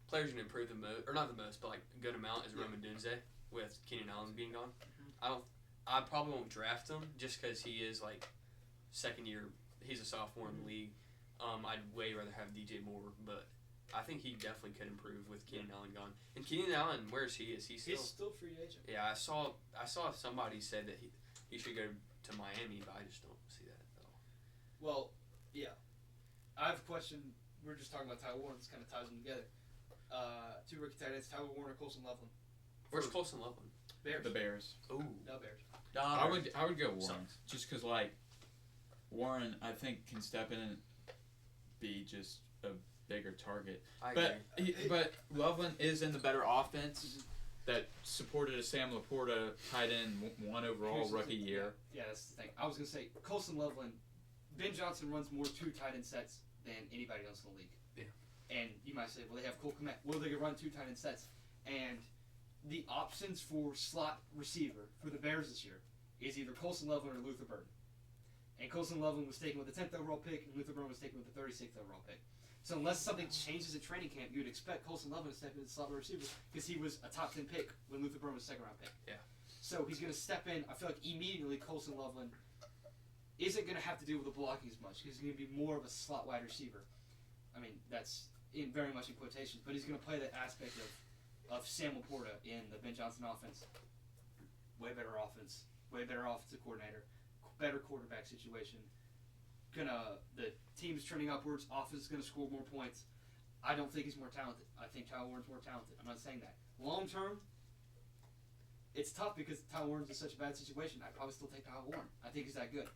players who improve the most, or not the most, but a good amount is Roman Dunze with Keenan Allen being gone. I probably won't draft him just because he is second year. He's a sophomore in the league. I'd way rather have DJ Moore, but I think he definitely could improve with Keenan Allen gone. And Keenan Allen, where's he? Is he still? He's still free agent. Yeah, I saw somebody said that he should go to Miami, but I just don't see that at all. Well, yeah. I have a question. We're just talking about Tyler Warren. This kind of ties them together. Two rookie tight ends, Tyler Warren or Colson Loveland? Where's Colson Loveland? Bears. The Bears. Ooh. No Bears. I would go Warren, Sucks. just because Warren I think can step in and be just a bigger target. I But agree. but Loveland is in the better offense that supported a Sam Laporta tight end, one overall Here's the rookie thing. year. Yeah, that's the thing. I was going to say, Colson Loveland, Ben Johnson runs more two tight end sets than anybody else in the league. Yeah. And you might say, well, they have Cole Kmet. Well, they can run two tight end sets. And the options for slot receiver for the Bears this year is either Colson Loveland or Luther Burden. And Colson Loveland was taken with the 10th overall pick, and Luther Burden was taken with the 36th overall pick. So unless something changes at training camp, you would expect Colson Loveland to step into the slot receiver because he was a top 10 pick when Luther Burden was a second round pick. Yeah. So he's going to step in. I feel like immediately Colson Loveland isn't going to have to deal with the blocking as much because he's going to be more of a slot wide receiver. I mean, that's very much in quotations, but he's going to play that aspect of Sam Laporta in the Ben Johnson offense. Way better offense, way better offensive coordinator, better quarterback situation. The team's trending upwards. Offense is gonna score more points. I don't think he's more talented. I think Tyler Warren's more talented. I'm not saying that. Long term, it's tough because Tyler Warren's in such a bad situation. I'd probably still take Tyler Warren. I think he's that good.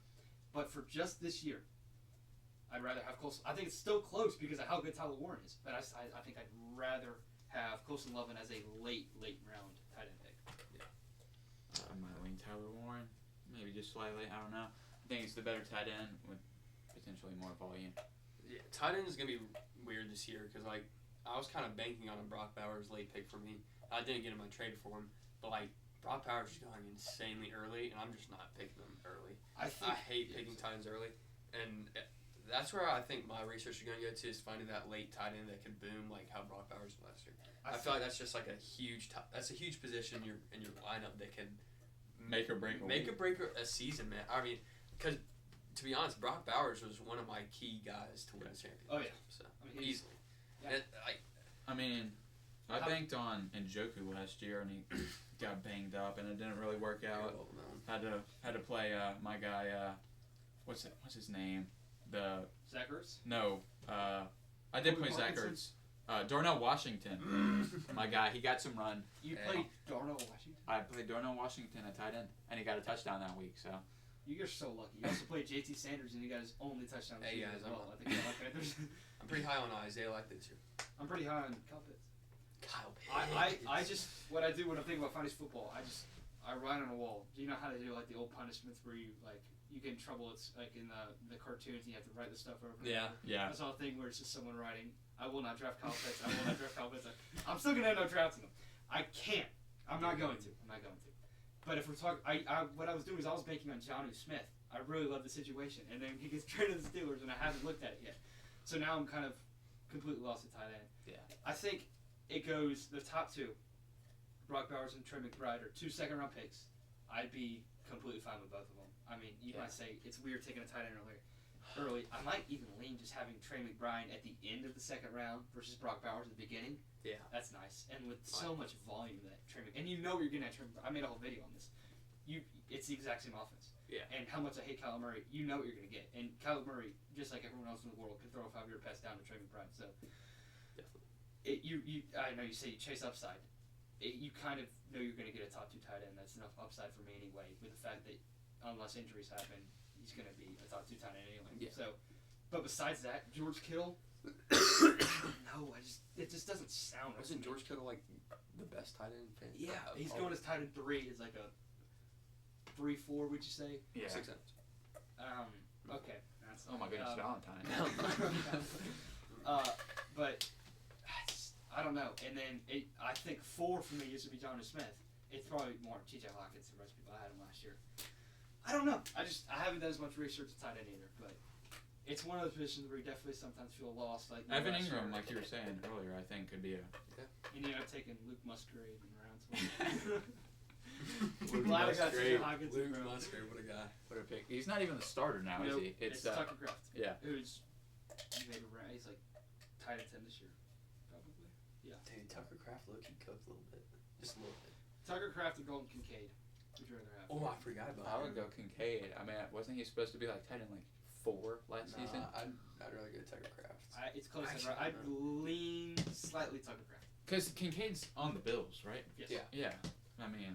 But for just this year, I'd rather have Colson. I think it's still close because of how good Tyler Warren is. But I think I'd rather have Colson Loveland as a late round tight end pick. I might lean Tyler Warren, maybe just slightly. I don't know. I think he's the better tight end with potentially more volume. Yeah, tight end is gonna be weird this year because I was kind of banking on a Brock Bowers late pick for me. I didn't get him. I traded for him, but Brock Bowers is going insanely early, and I'm just not picking him early. I hate picking tight ends early, and that's where I think my research is going to go to is finding that late tight end that can boom like how Brock Bowers did last year. I feel like that's just like a huge position in your lineup that can make or break a season, man. I mean, because to be honest, Brock Bowers was one of my key guys to win a championship. Oh yeah, so easily. Yeah. I banked on Njoku last year and he got banged up and it didn't really work out. Had to play my guy. What's his name? Zach Ertz? No, I did play Zach Ertz. Darnell Washington, my guy. He got some run. You played Darnell Washington? I played Darnell Washington at tight end, and he got a touchdown that week. So you're so lucky. You also played JT Sanders, and he got his only touchdown this year as well. I think I'm pretty high on Isaiah like this year. I'm pretty high on Kyle Pitts. I just what I do when I'm thinking about fantasy football, I write on a wall. Do you know how they do the old punishments where you get in trouble? It's like in the cartoons, and you have to write the stuff over. Yeah. I saw a thing where it's just someone writing, "I will not draft Kyle Pitts. I will not draft Kyle Pitts." I'm still gonna end up drafting him. I can't. I'm not going to. But if we're talking, what I was doing is I was banking on Jonnu Smith. I really love the situation, and then he gets traded to the Steelers, and I haven't looked at it yet. So now I'm kind of completely lost at tight end. Yeah. I think it goes the top two, Brock Bowers and Trey McBride, are 2 second-round picks. I'd be completely fine with both of them. I mean, you might say it's weird taking a tight end early. I might even lean just having Trey McBride at the end of the second round versus Brock Bowers at the beginning. Yeah. That's nice. And with so much volume that and you know you're getting at Trey McBride. I made a whole video on this. It's the exact same offense. Yeah. And how much I hate Kyler Murray, you know what you're going to get. And Kyler Murray, just like everyone else in the world, can throw a 5-yard pass down to Trey McBride. So definitely. I know you say you chase upside. you kind of know you're going to get a top 2 tight end. That's enough upside for me anyway. With the fact that unless injuries happen, he's going to be a top 2 tight end anyway. Yeah. So, but besides that, George Kittle. No, it just doesn't sound. Wasn't George Kittle like the best tight end fan? Yeah, he's going as tight end 3. It's like a 3-4. Would you say? Yeah. 6 cents. Okay. That's Oh my goodness, Valentine. But I don't know. And then I think 4 for me used to be Jonnu Smith. It's probably more T.J. Hawkins than the rest of people. I had him last year. I don't know. I haven't done as much research at tight end either. But it's one of those positions where you definitely sometimes feel lost. Like Evan last Ingram, year. like you were saying earlier, I think could be a. And you end up taking Luke Musgrave in rounds. We're glad I got T.J. Hawkins. Luke in round. Musgrave, what a guy. What a pick. He's not even the starter now, Nope, is he? It's Tucker Kraft. yeah. Who's maybe he's like tight end 10 this year, probably. Yeah. Dude, Tucker Kraft low-key cooked a little bit. Just a little bit. Tucker Kraft or Golden Kincaid? Would you rather have? Oh, I forgot about I would go Kincaid. I mean, wasn't he supposed to be like tight end like 4 last season? I'd rather go Tucker Kraft. It's close. Actually, I'd lean slightly Tucker Kraft. Because Kincaid's on the Bills, right? Yes. Yeah. Yeah. I mean,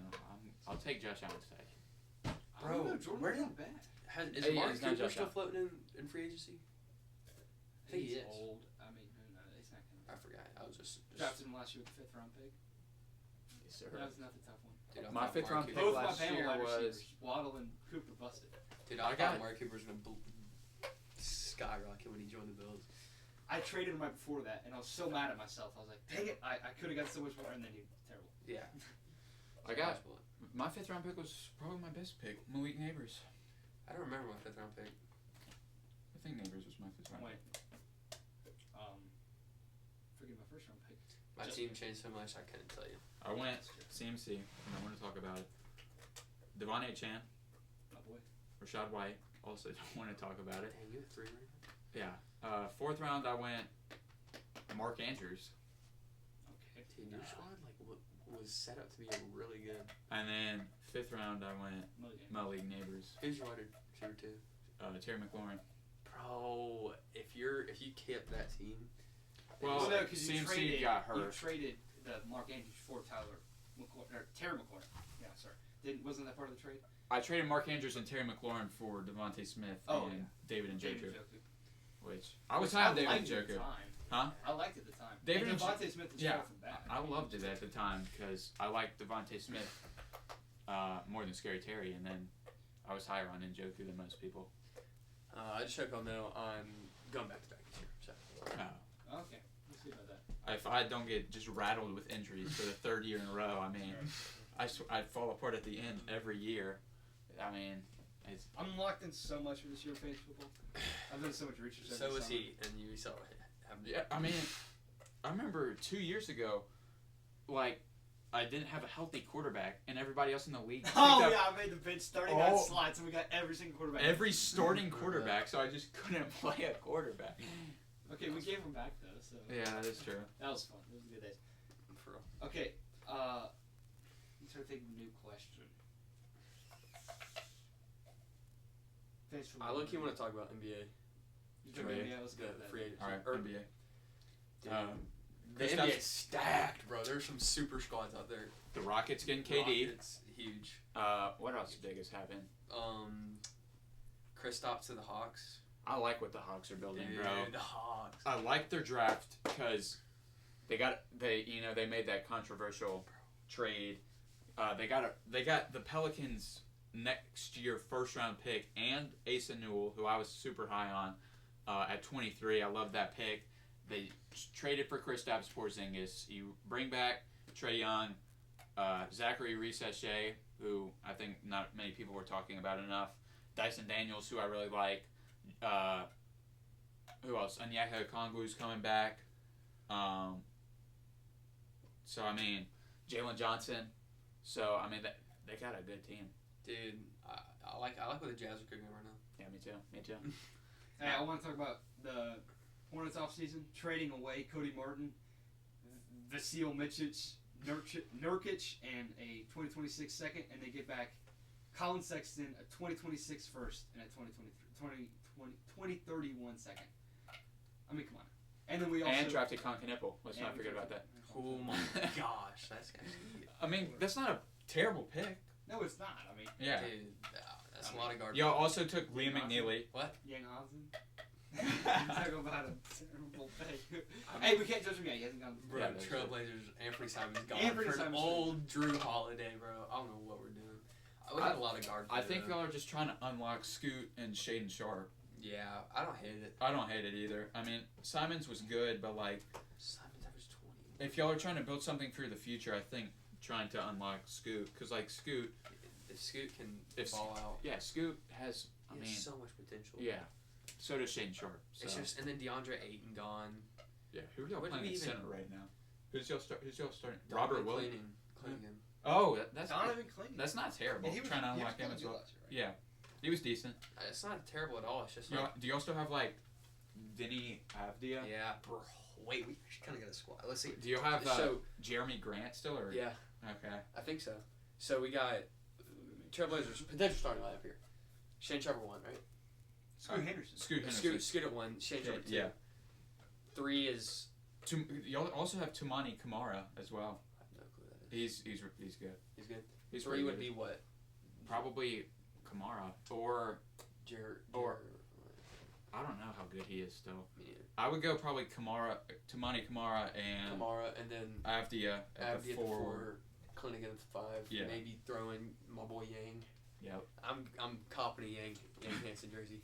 I'll take Josh Allen's tag. I don't know, Jordan's where not bad. Is Hey, Mark he's not Cooper just still out. floating in free agency? I think he He's is. old. I mean, who knows? He's not gonna. I forgot. I was just Drafted him last year with the 5th round pick. Yes, sir. That was another tough one. dude, I My thought 5th Mark round Cooper- pick Both my last panel year wide was. receivers, Waddle and Cooper, busted. Dude, I I got- thought Mark Cooper was gonna skyrocket when he joined the Bills. I traded him right before that, and I was so mad at myself. I was like, dang it, I could have got so much more, and then he was terrible. Yeah. I got my 5th round pick was probably my best pick, Malik Neighbors. I don't remember my 5th round pick. I think Neighbors was my 5th round Wait. pick. Forget my 1st round pick. My Just- team changed so much I couldn't tell you. I went CMC, and I want to talk about it. Devon Chan, My boy. Rashad White, also don't want to talk about it. Dang, you have 3 right now? Yeah. 4th round, I went Mark Andrews. Okay. Dude, your squad was set up to be really good. And then 5th round, I went Milligan. Malik Neighbors. Who's your wide receiver too? Terry McLaurin. Bro, if you kept that team, Well, no, because you CMC traded. got You hurt. traded the Mark Andrews for Tyler McLaurin or Terry McLaurin. Yeah, sorry. Wasn't that part of the trade? I traded Mark Andrews and Terry McLaurin for Devontae Smith Oh, and yeah. David and David Njoku, Njoku. which I was Which high on David and liked it at the Njoku. time. Huh? I liked it at the time. David and and Devontae Smith is yeah, far from bad. I loved it at the time because I liked Devontae Smith more than Scary Terry, and then I was higher on Njoku than most people. I just hope y'all know I'm going back to back this year. So Okay, we'll see about that. If I don't get just rattled with injuries for the 3rd year in a row, I mean, I'd fall apart at the end every year. I mean, it's I'm locked in so much for this year of fantasy football. I've done so much research. so every was summer. he, and you saw it. yeah. I mean, I remember 2 years ago, like I didn't have a healthy quarterback, and everybody else in the league. Oh picked yeah, up I made the bench starting on Oh. slots, and we got every single quarterback. every starting quarterback, so I just couldn't play a quarterback. Okay, we gave him back though, so Yeah, that is true. that was fun. It was a good day. For real. Okay, I'm trying to think of a new question. Fantasy I football. look, you want to talk about NBA. You talking about NBA? Let's go The with that. free agency. All right, Or- NBA. Dude, the Kristaps- NBA is stacked, bro. There's some super squads out there. The Rockets getting KD. It's huge. What else big has happened? Kristaps to the Hawks. I like what the Hawks are building, Dude, bro. the Hawks. I like their draft because they made that controversial trade. They got the Pelicans next year 1st round pick and Asa Newell, who I was super high on at 23. I love that pick. They traded for Kristaps Porzingis. You bring back Trae Young, Zachary Reese-Shea, who I think not many people were talking about enough. Dyson Daniels, who I really like. Who else? Onyeka Okongwu's coming back. So I mean, Jalen Johnson. So I mean, they got a good team. Dude, I like what the Jazz are cooking right now. Yeah, me too. Me too. Hey, I want to talk about the Hornets offseason, trading away Cody Martin, Vasil Mičić, Nurkic, and a 2026 second, and they get back Colin Sexton, a 2026 first, and a 2031 second. I mean, come on. And then we also and drafted Con Knipple. Let's and not we forget about drafted- that. Oh my gosh, that's actually I mean, that's not a terrible pick. No, it's not. I mean, Yeah. dude. That's a lot of garbage. Y'all also took Liam Johnson. McNeely. Yang Hansen. Talk about a terrible pick. Hey, we can't judge him yet. He hasn't gone. Bro, Yeah, that's true. Trailblazers, Anthony Simon's gone Anthony for an Simon's old Drew Holiday, bro. I don't know what we're doing. We had a lot of guard play, I think though. y'all are just trying to unlock Scoot and Shaden Sharp. Yeah, I don't hate it. I don't hate it either. I mean, Simons was good, but like, Simon's averaged 20. if y'all are trying to build something for the future, I think trying to unlock Scoot, because like Scoot, If Scoot can If- ball out, yeah, Scoot has. I he mean, has so much potential. yeah. So does Shaden Sharp. So. It's just, and then DeAndre Ayton gone. Yeah, who are y'all What did playing we at even- center right now? Who's y'all starting? Donovan Robert Williams. Clingan. Oh, that's Donovan Clingan. that's not terrible. And he was, Trying to he was unlock him playing as good well. last year, right? Yeah, he was decent. It's not terrible at all. It's just like, Do y'all still have like Vinny Avdia? yeah, bro. Wait, we kind of got a squad. Let's see. Do you have So, Jeremy Grant still or? yeah, Okay. I think so. So we got Trailblazers potential starting lineup here. Shane Trevor 1, right? Scoot Henderson. Scoot Henderson. Scoot at 1. Shane Trevor 2. Yeah. 3 is. Y'all also have Tumani Kamara as well. I have no clue who that is. He's good. He's good. He's 3 pretty would good. be what? Probably Kamara or Or. I don't know how good he is still. Me neither. I would go probably Tumani Kamara and Kamara, and then Avdia at Abdi the at the 4. 4, Clingan at the 5. Yeah. Maybe throw in my boy Yang. Yep. I'm copping a Yang Hansen jersey.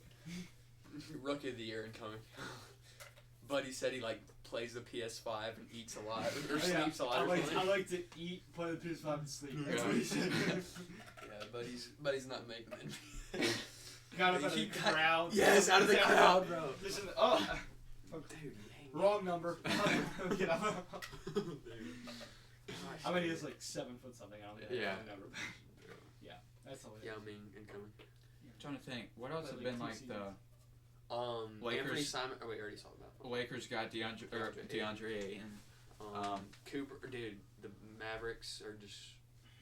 Rookie of the year incoming. Buddy said he like plays the PS5 and eats a lot or sleeps a lot. I or like, something. I like to eat, play the PS5, and sleep. That's Yeah. what he said. Yeah, buddy's not making it. Got him out of He the got- crowd. Yes, out of the crowd, bro. Just in the, oh, Dude, Yang. wrong number. Get up. Dude. I mean, he is like 7 foot something. I don't know Yeah. the number. Yeah, that's all. Yao Ming incoming. I'm trying to think. What else have Like been two like seasons. Lakers- Anthony Simon. Oh wait, I already talked about. the Lakers got DeAndre Ayton. Cooper, dude, the Mavericks are just.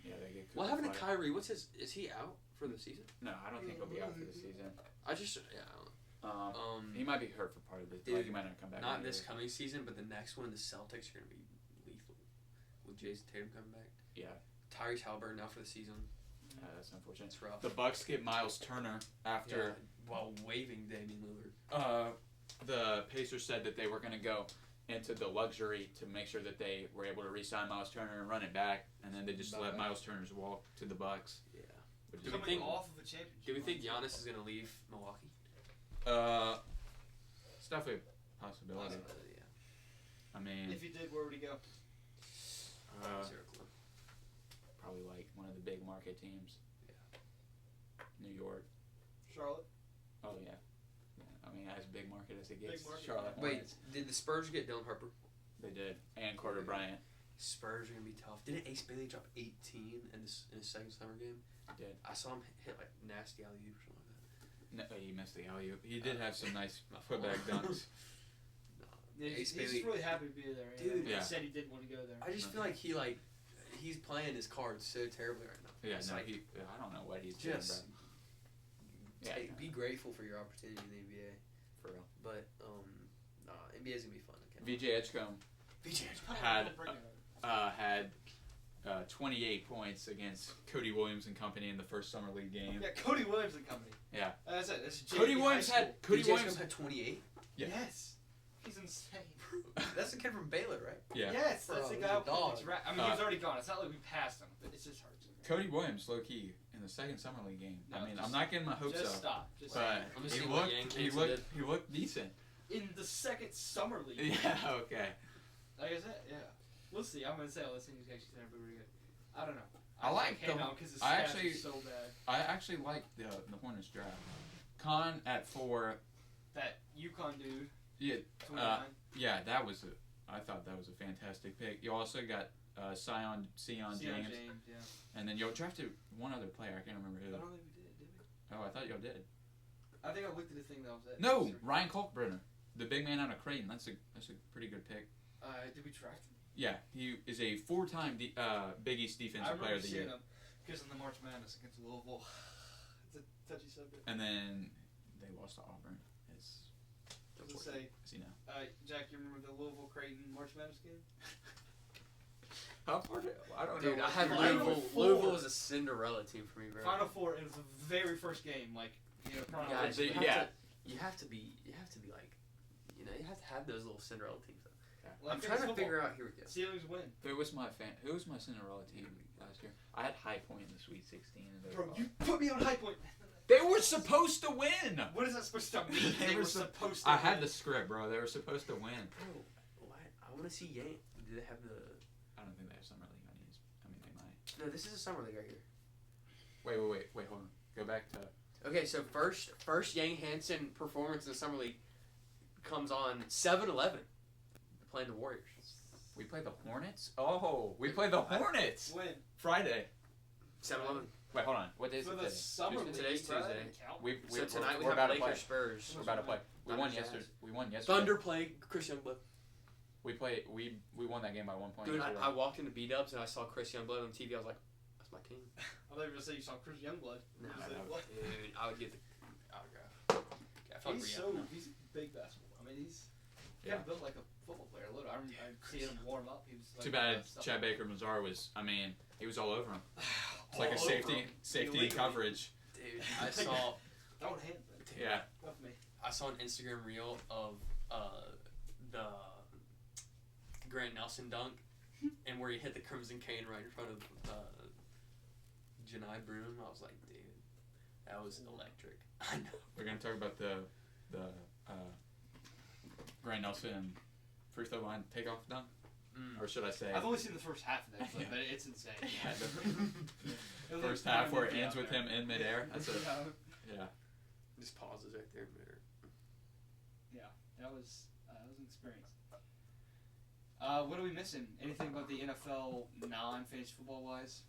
Yeah, they get. What happened to Kyrie? Kyrie? What's his? Is he out for the season? No, I don't think he'll be out for the season. I just yeah. I don't know. He might be hurt for part of it. Dude, Like he might not come back. Not either. this coming season, but the next one. The Celtics are gonna be lethal with Jason Tatum coming back. Yeah. Tyrese Halliburton out for the season. That's unfortunate. It's rough. The Bucks get Miles Turner after. Yeah, while waving Damian Lillard. The Pacers said that they were going to go into the luxury to make sure that they were able to re-sign Miles Turner and run it back, and then they just let Miles Turner's walk to the Bucks. Yeah. Which Do is we Coming think- off of a championship. Do we think Giannis is gonna leave Milwaukee? It's definitely a possibility. Yeah. I mean, If he did, where would he go? Zero clue. probably like one of the big market teams. New York. Charlotte. Oh yeah. I mean, as big market as it gets. Big market. Charlotte Wait, Hornets. did the Spurs get Dylan Harper? They did, and Carter Bryant Spurs are gonna be tough. Didn't Ace Bailey drop 18 in his second summer game? did. I saw him hit like nasty alley oop or something like No, he missed the alley. He did have some nice My putback fault. dunks. that. Yeah, Ace he's Bailey. just really happy to be there. Dude, Yeah. He said he didn't want to go there. I just feel like he's playing his cards so terribly right now. Yeah, It's no, like, I don't know what he's doing, just bro. Yeah, be grateful for your opportunity in the NBA. for real. But NBA is gonna be fun. VJ Edgecombe had 28 points against Cody Williams and company in the first summer league game. Yeah, Cody Williams and company. Yeah. That's it. That's Cody JV Williams high had school. Cody Williams. had 28. Yeah. Yes. He's insane. That's the kid from Baylor, right? Yeah. Yes, Bro, that's the he's guy a who dog. plays I mean, he was already gone. It's not like we passed him, but it's just hard to. Cody Williams, low key, in the second summer league game. No, I mean, just- I'm not getting my hopes Just up, stop. Just but I'm just he seeing what looked, Yang he Hansen looked, he looked decent. in the second summer league. Yeah. Okay. Like I said, yeah. We'll see. I'm gonna say all this thing is actually gonna be really good. I don't know. I like him the- out because his I stats actually- are so bad. I actually like the Hornets draft. Con at 4. That UConn dude. Yeah. 29. Yeah, I thought that was a fantastic pick. You also got Sion James. James, Yeah. and then you drafted one other player. I can't remember I who. don't think we did we? Oh, I thought y'all did. I think I looked at the thing that was at. No, Ryan Kalkbrenner, the big man out of Creighton. That's a pretty good pick. Did we draft him? Yeah, he is a 4-time Big East I Defensive remember Player of the seeing Year. him because in the March Madness against Louisville. It's a touchy subject. And then they lost to Auburn. I was gonna say, As you know. Jack, you remember the Louisville Creighton March Madness game? How far did, I don't Dude, know. I had Final Louisville. Four. Louisville was a Cinderella team for me, bro. Final Four. It was the very first game. Like, you know, Guys, chronologically. you have to be like, you have to have those little Cinderella teams. Like, I'm trying to football. figure out. Here we go. Steelers win. Who was my Cinderella team last year? I had High Point in the Sweet 16. And they Bro, were- you put me on High Point. They were supposed to win. What is that supposed to mean? They They were were sup- supposed to I had win. the script, bro. They were supposed to win. Bro, what? I want to see Yank. Do they have the? I don't think they have summer league on these. I mean, they might. No, this is a summer league right here. Wait. Hold on. Go back to. Okay, so first Yang Hansen performance in the summer league comes on 7-11. Playing the Warriors. We played the Hornets. Oh, we played the Hornets When? Friday. 7-11. Wait, hold on. What day is For it the today? summer league, Today's bro, that Tuesday. didn't count. We So tonight we we're have about to play. Lakers Spurs. We're about to play. We Thunder won Jazz. yesterday. We won yesterday. Thunder play Chris Youngblood. We played. We won that game by 1 point. Dude, yesterday. I walked into B-Dubs and I saw Chris Youngblood on TV. I was like, that's my team. I thought you were gonna say you saw Chris Youngblood. No, I was like, no. what? Dude, I would get the autograph. Yeah, I felt He's he's big basketball. I mean, he's Kind of built like a football player a little. I remember seeing him warm up. He was like, Too bad Chad Baker Mazar was. I mean, he was all over him. It's like a All over safety him. safety Illegally. coverage. Dude, I saw Don't hand it. Yeah. Left me. I saw an Instagram reel of the Grant Nelson dunk, and where he hit the Crimson Cane right in front of Janai Broom. I was like, dude, that was electric. I know. We're gonna talk about the Grant Nelson free throw line takeoff dunk, or should I say? I've only seen the first half of that, Yeah. but it's insane. Yeah, It looks First half where it funny ends with out him in midair. That's a there. yeah. Just pauses right there. That was an experience. What are we missing? Anything about the NFL non-fantasy football wise?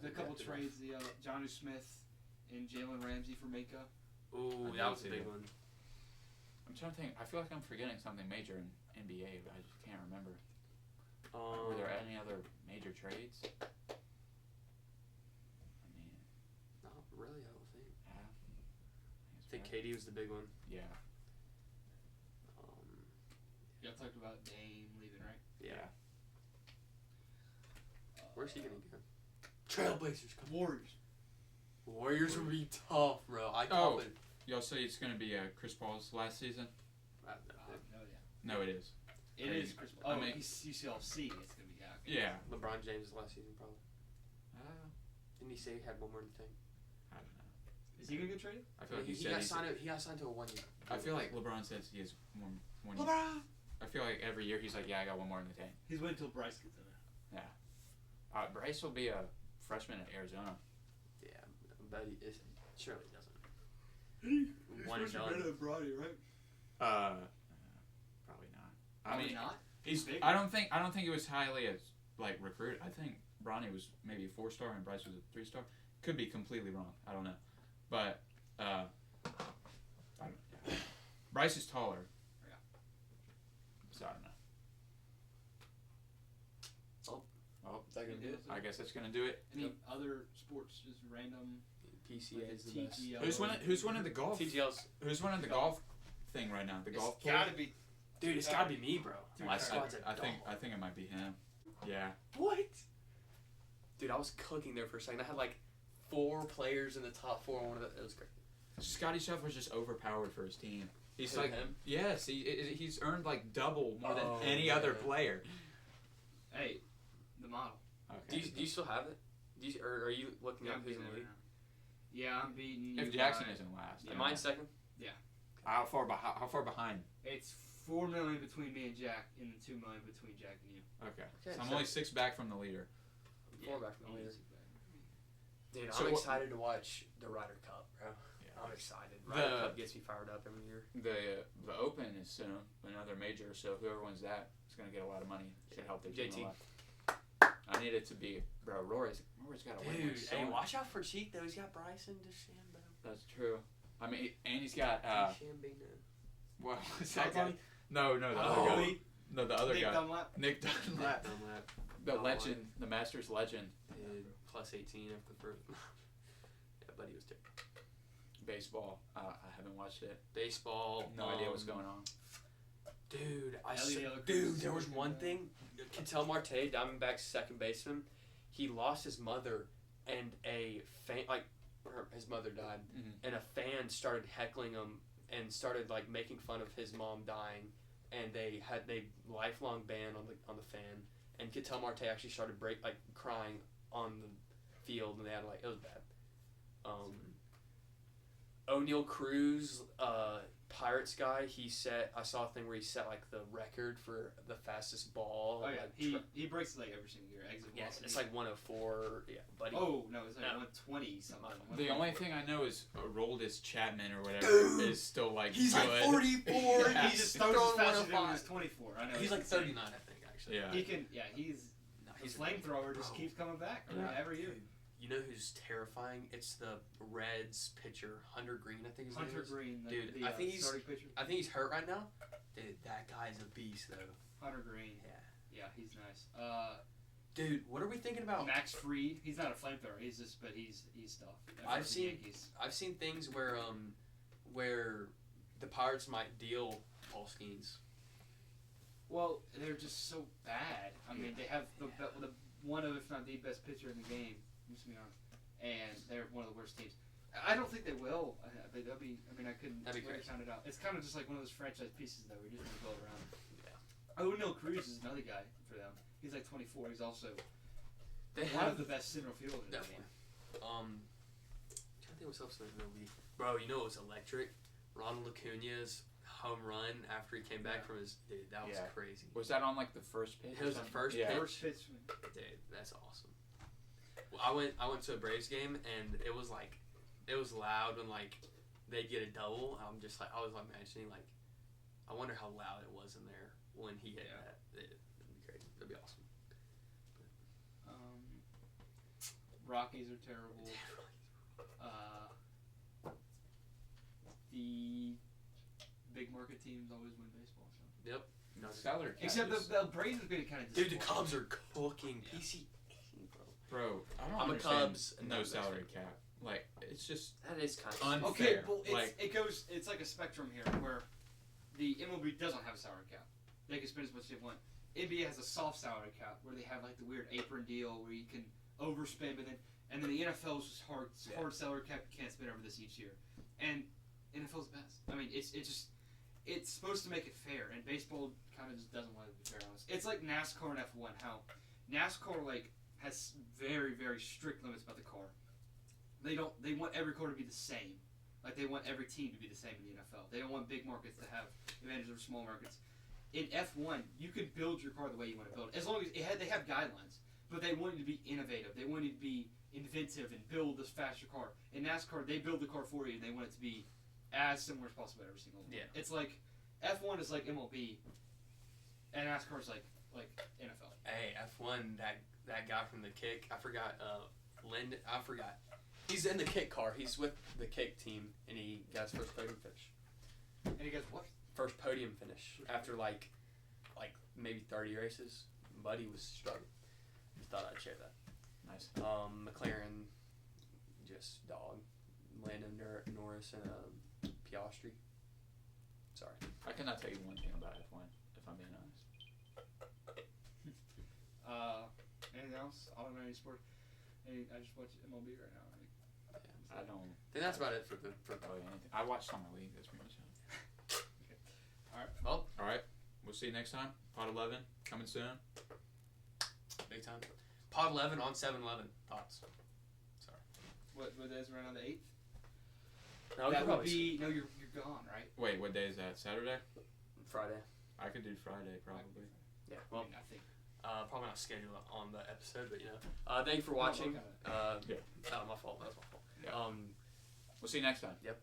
The couple trades, the Jonnu Smith and Jalen Ramsey for Maka. Ooh, I that was a did see big that. one. I'm trying to think. I feel like I'm forgetting something major in NBA, but I just can't remember. Were there any other major trades? I mean, Not really, I don't think. yeah. I think KD was the big one. Yeah. Y'all talked about Dame leaving, right? Yeah. Where's he gonna go? Trailblazers. Warriors. Warriors would be tough, bro. I Oh. call it. Y'all say it's gonna be Chris Paul's last season? No, yeah. No, it is. It I is mean- Chris. I Oh, mean- he's UCLC. It's gonna be out. Yeah. LeBron James' last season, probably. Uh, Didn't he say he had one more in the tank? I don't know. Is he gonna get traded? I feel like he he said got he's. signed. He got signed to a 1 year. I feel like LeBron says he has one. LeBron. I feel like every year he's like, yeah, I got one more in the tank. He's waiting until Bryce gets in there. Bryce will be a freshman at Arizona. Yeah, but he surely doesn't. He's One and supposed to be done. better than Brody, right? Probably not. Probably not. He's. big. I don't think he was highly as like recruited. I think Bronny was maybe a 4-star and Bryce was a 3-star. Could be completely wrong. I don't know, but Bryce is taller. Yeah. So I don't know. Well, That gonna do it? I guess that's gonna do it. Any other sports? Just random. PCA is the best. TGL. Who's winning the golf? TGL's. Who's winning the golf thing right now? The golf It's gotta be. Dude, it's gotta be me, bro. Dude, My I- squad's a I think dog. it might be him. Yeah. What? Dude, I was cooking there for a second. I had like 4 players in the top 4 on one of the. It was great. Scotty Scheffler's just overpowered for his team. He's Who, like, him? yes, he's earned like double more than Oh, any other yeah. player. Hey, the model. Okay. Do you still have it? Or are you looking Yeah, up I'm who's in beating the it league? right now. Yeah, I'm beating. If you Jackson by- isn't last, Yeah, mine's second. how far behind? It's 4 million between me and Jack, and 2 million between Jack and you. Okay. Okay, So I'm so- only 6 back from the leader. 4 back from the leader. almost. Dude, So I'm what- excited to watch the Ryder Cup, bro. Yeah. I'm excited. Ryder The- Cup gets me fired up every year. The Open is soon, another major. So whoever wins that is gonna get a lot of money. Should help their team JT. a lot. I need it to be, bro. Rory's got to win. Dude, with so hey, much- watch out for Cheek though. He's got Bryson DeChambeau. That's true. I mean, and he's got DeChambeau. what was Todd that guy? Bonnie? No, the other Oh, guy. No, the other Nick guy. Dunlap. Nick Dunlap. Dunlap. The Oh, legend, the Masters legend. Dude, plus 18 after the first. Yeah, buddy was terrible. baseball. I haven't watched it. Baseball. No idea what's going on. Dude, Elliot dude, there was Cruz one is thing. Ketel Marte, Diamondback's second baseman, he lost his mother, and a fan, his mother died, and a fan started heckling him and started like making fun of his mom dying, and they lifelong ban on the fan, and Ketel Marte actually started crying on the field, and they had it was bad. O'Neal Cruz, Pirates guy, I saw a thing where he set the record for the fastest ball. Oh yeah, he breaks the leg every single year. Exit Yeah, velocity. it's 104. Yeah, buddy. Oh no, it's No. 120 something. The only thing I know is Aroldis Chapman or whatever Dude! is still He's good. 44. Yeah. He just throws as throwing fast as he 105. was 24. I know. He's it's insane. 39, I think, actually. Yeah. He can. Yeah, he's. No, His he's flamethrower just Bro. keeps coming back Yeah. every year. Dude, you know who's terrifying? It's the Reds pitcher, Hunter Green, I think his name Hunter is. Green, Dude, the I think he's- starting pitcher. I think he's hurt right now. Dude, that guy's a beast, though. Hunter Green. Yeah. Yeah, he's nice. Dude, what are we thinking about? Max Fried. He's not a flamethrower. He's tough. I've For the seen- Yankees. I've seen things where the Pirates might deal Paul Skeens. Well, they're just so bad. I mean, they have the one of, if not the best pitcher in the game, and they're one of the worst teams. I don't think they will. But that'd be. I mean, I couldn't That'd be really crazy. count it out. It's kind of just like one of those franchise pieces that we just want to go around. Yeah. O'Neal Cruz is another guy for them. He's 24. He's also They one have of the best center fielders. definitely. Trying to think what's else in the league. Bro, you know it was electric. Ronald Acuna's home run after he came back from his that was Yeah. crazy. Was that on the first pitch? It was the first Yeah. pitch. First pitch. Dude, that's awesome. Well, I went to a Braves game and it was loud when they'd get a double. I was imagining I wonder how loud it was in there when he hit that. It'd be great. That'd be awesome. Rockies are terrible. The big market teams always win baseball. So. No, Salary cap Except is- the Braves have been kind of dude, the Cubs are cooking. PC, bro. Bro, I don't I'm a understand Cubs and no not a salary Braves fan. cap. It's just That is kind unfair. Okay, well, Like- it goes. It's like a spectrum here, where the MLB doesn't have a salary cap. They can spend as much as they want. NBA has a soft salary cap where they have the weird apron deal where you can overspend, and then the NFL is just hard salary cap. You can't spend over this each year, and NFL's the best. I mean, it's supposed to make it fair, and baseball kind of just doesn't want to be fair on us. It's like NASCAR and F1. How NASCAR has very, very strict limits about the car. They want every car to be the same. They want every team to be the same in the NFL. They don't want big markets to have advantage over small markets. In F1, you can build your car the way you want to build it, as long as they have guidelines. But they want you to be innovative. They want you to be inventive and build this faster car. In NASCAR, they build the car for you, and they want it to be as similar as possible to every single one. Yeah. It's like F1 is like MLB, and NASCAR is like NFL. Hey, F1, that guy from the Kick, I forgot, Lyndon, I forgot. He's in the Kick car. He's with the Kick team, and he got his first podium finish. And he goes, what? First podium finish after maybe 30 races. Buddy was struggling. Just thought I'd share that. Nice. McLaren, just dog. Landon Norris and Piastri. Sorry. I cannot tell you one thing about F1, if I'm being honest. Anything else? Automatic sport. I just watch MLB right now. I don't. I think that's about it for the. Oh, yeah, anything. I watched Summer League. That's pretty much it. Well, All right. We'll see you next time. Pod 11 coming soon. big time. Pod 11 on 7-11. Thoughts? Sorry. What is around on the 8th? No, That would be you're gone, right? Wait, what day is that? Saturday? Friday. I could do Friday probably. Yeah. Well, Well, I think. probably not scheduled on the episode, but thank you for watching. okay. Yeah. My fault. That was my fault. Yeah. We'll see you next time. Yep.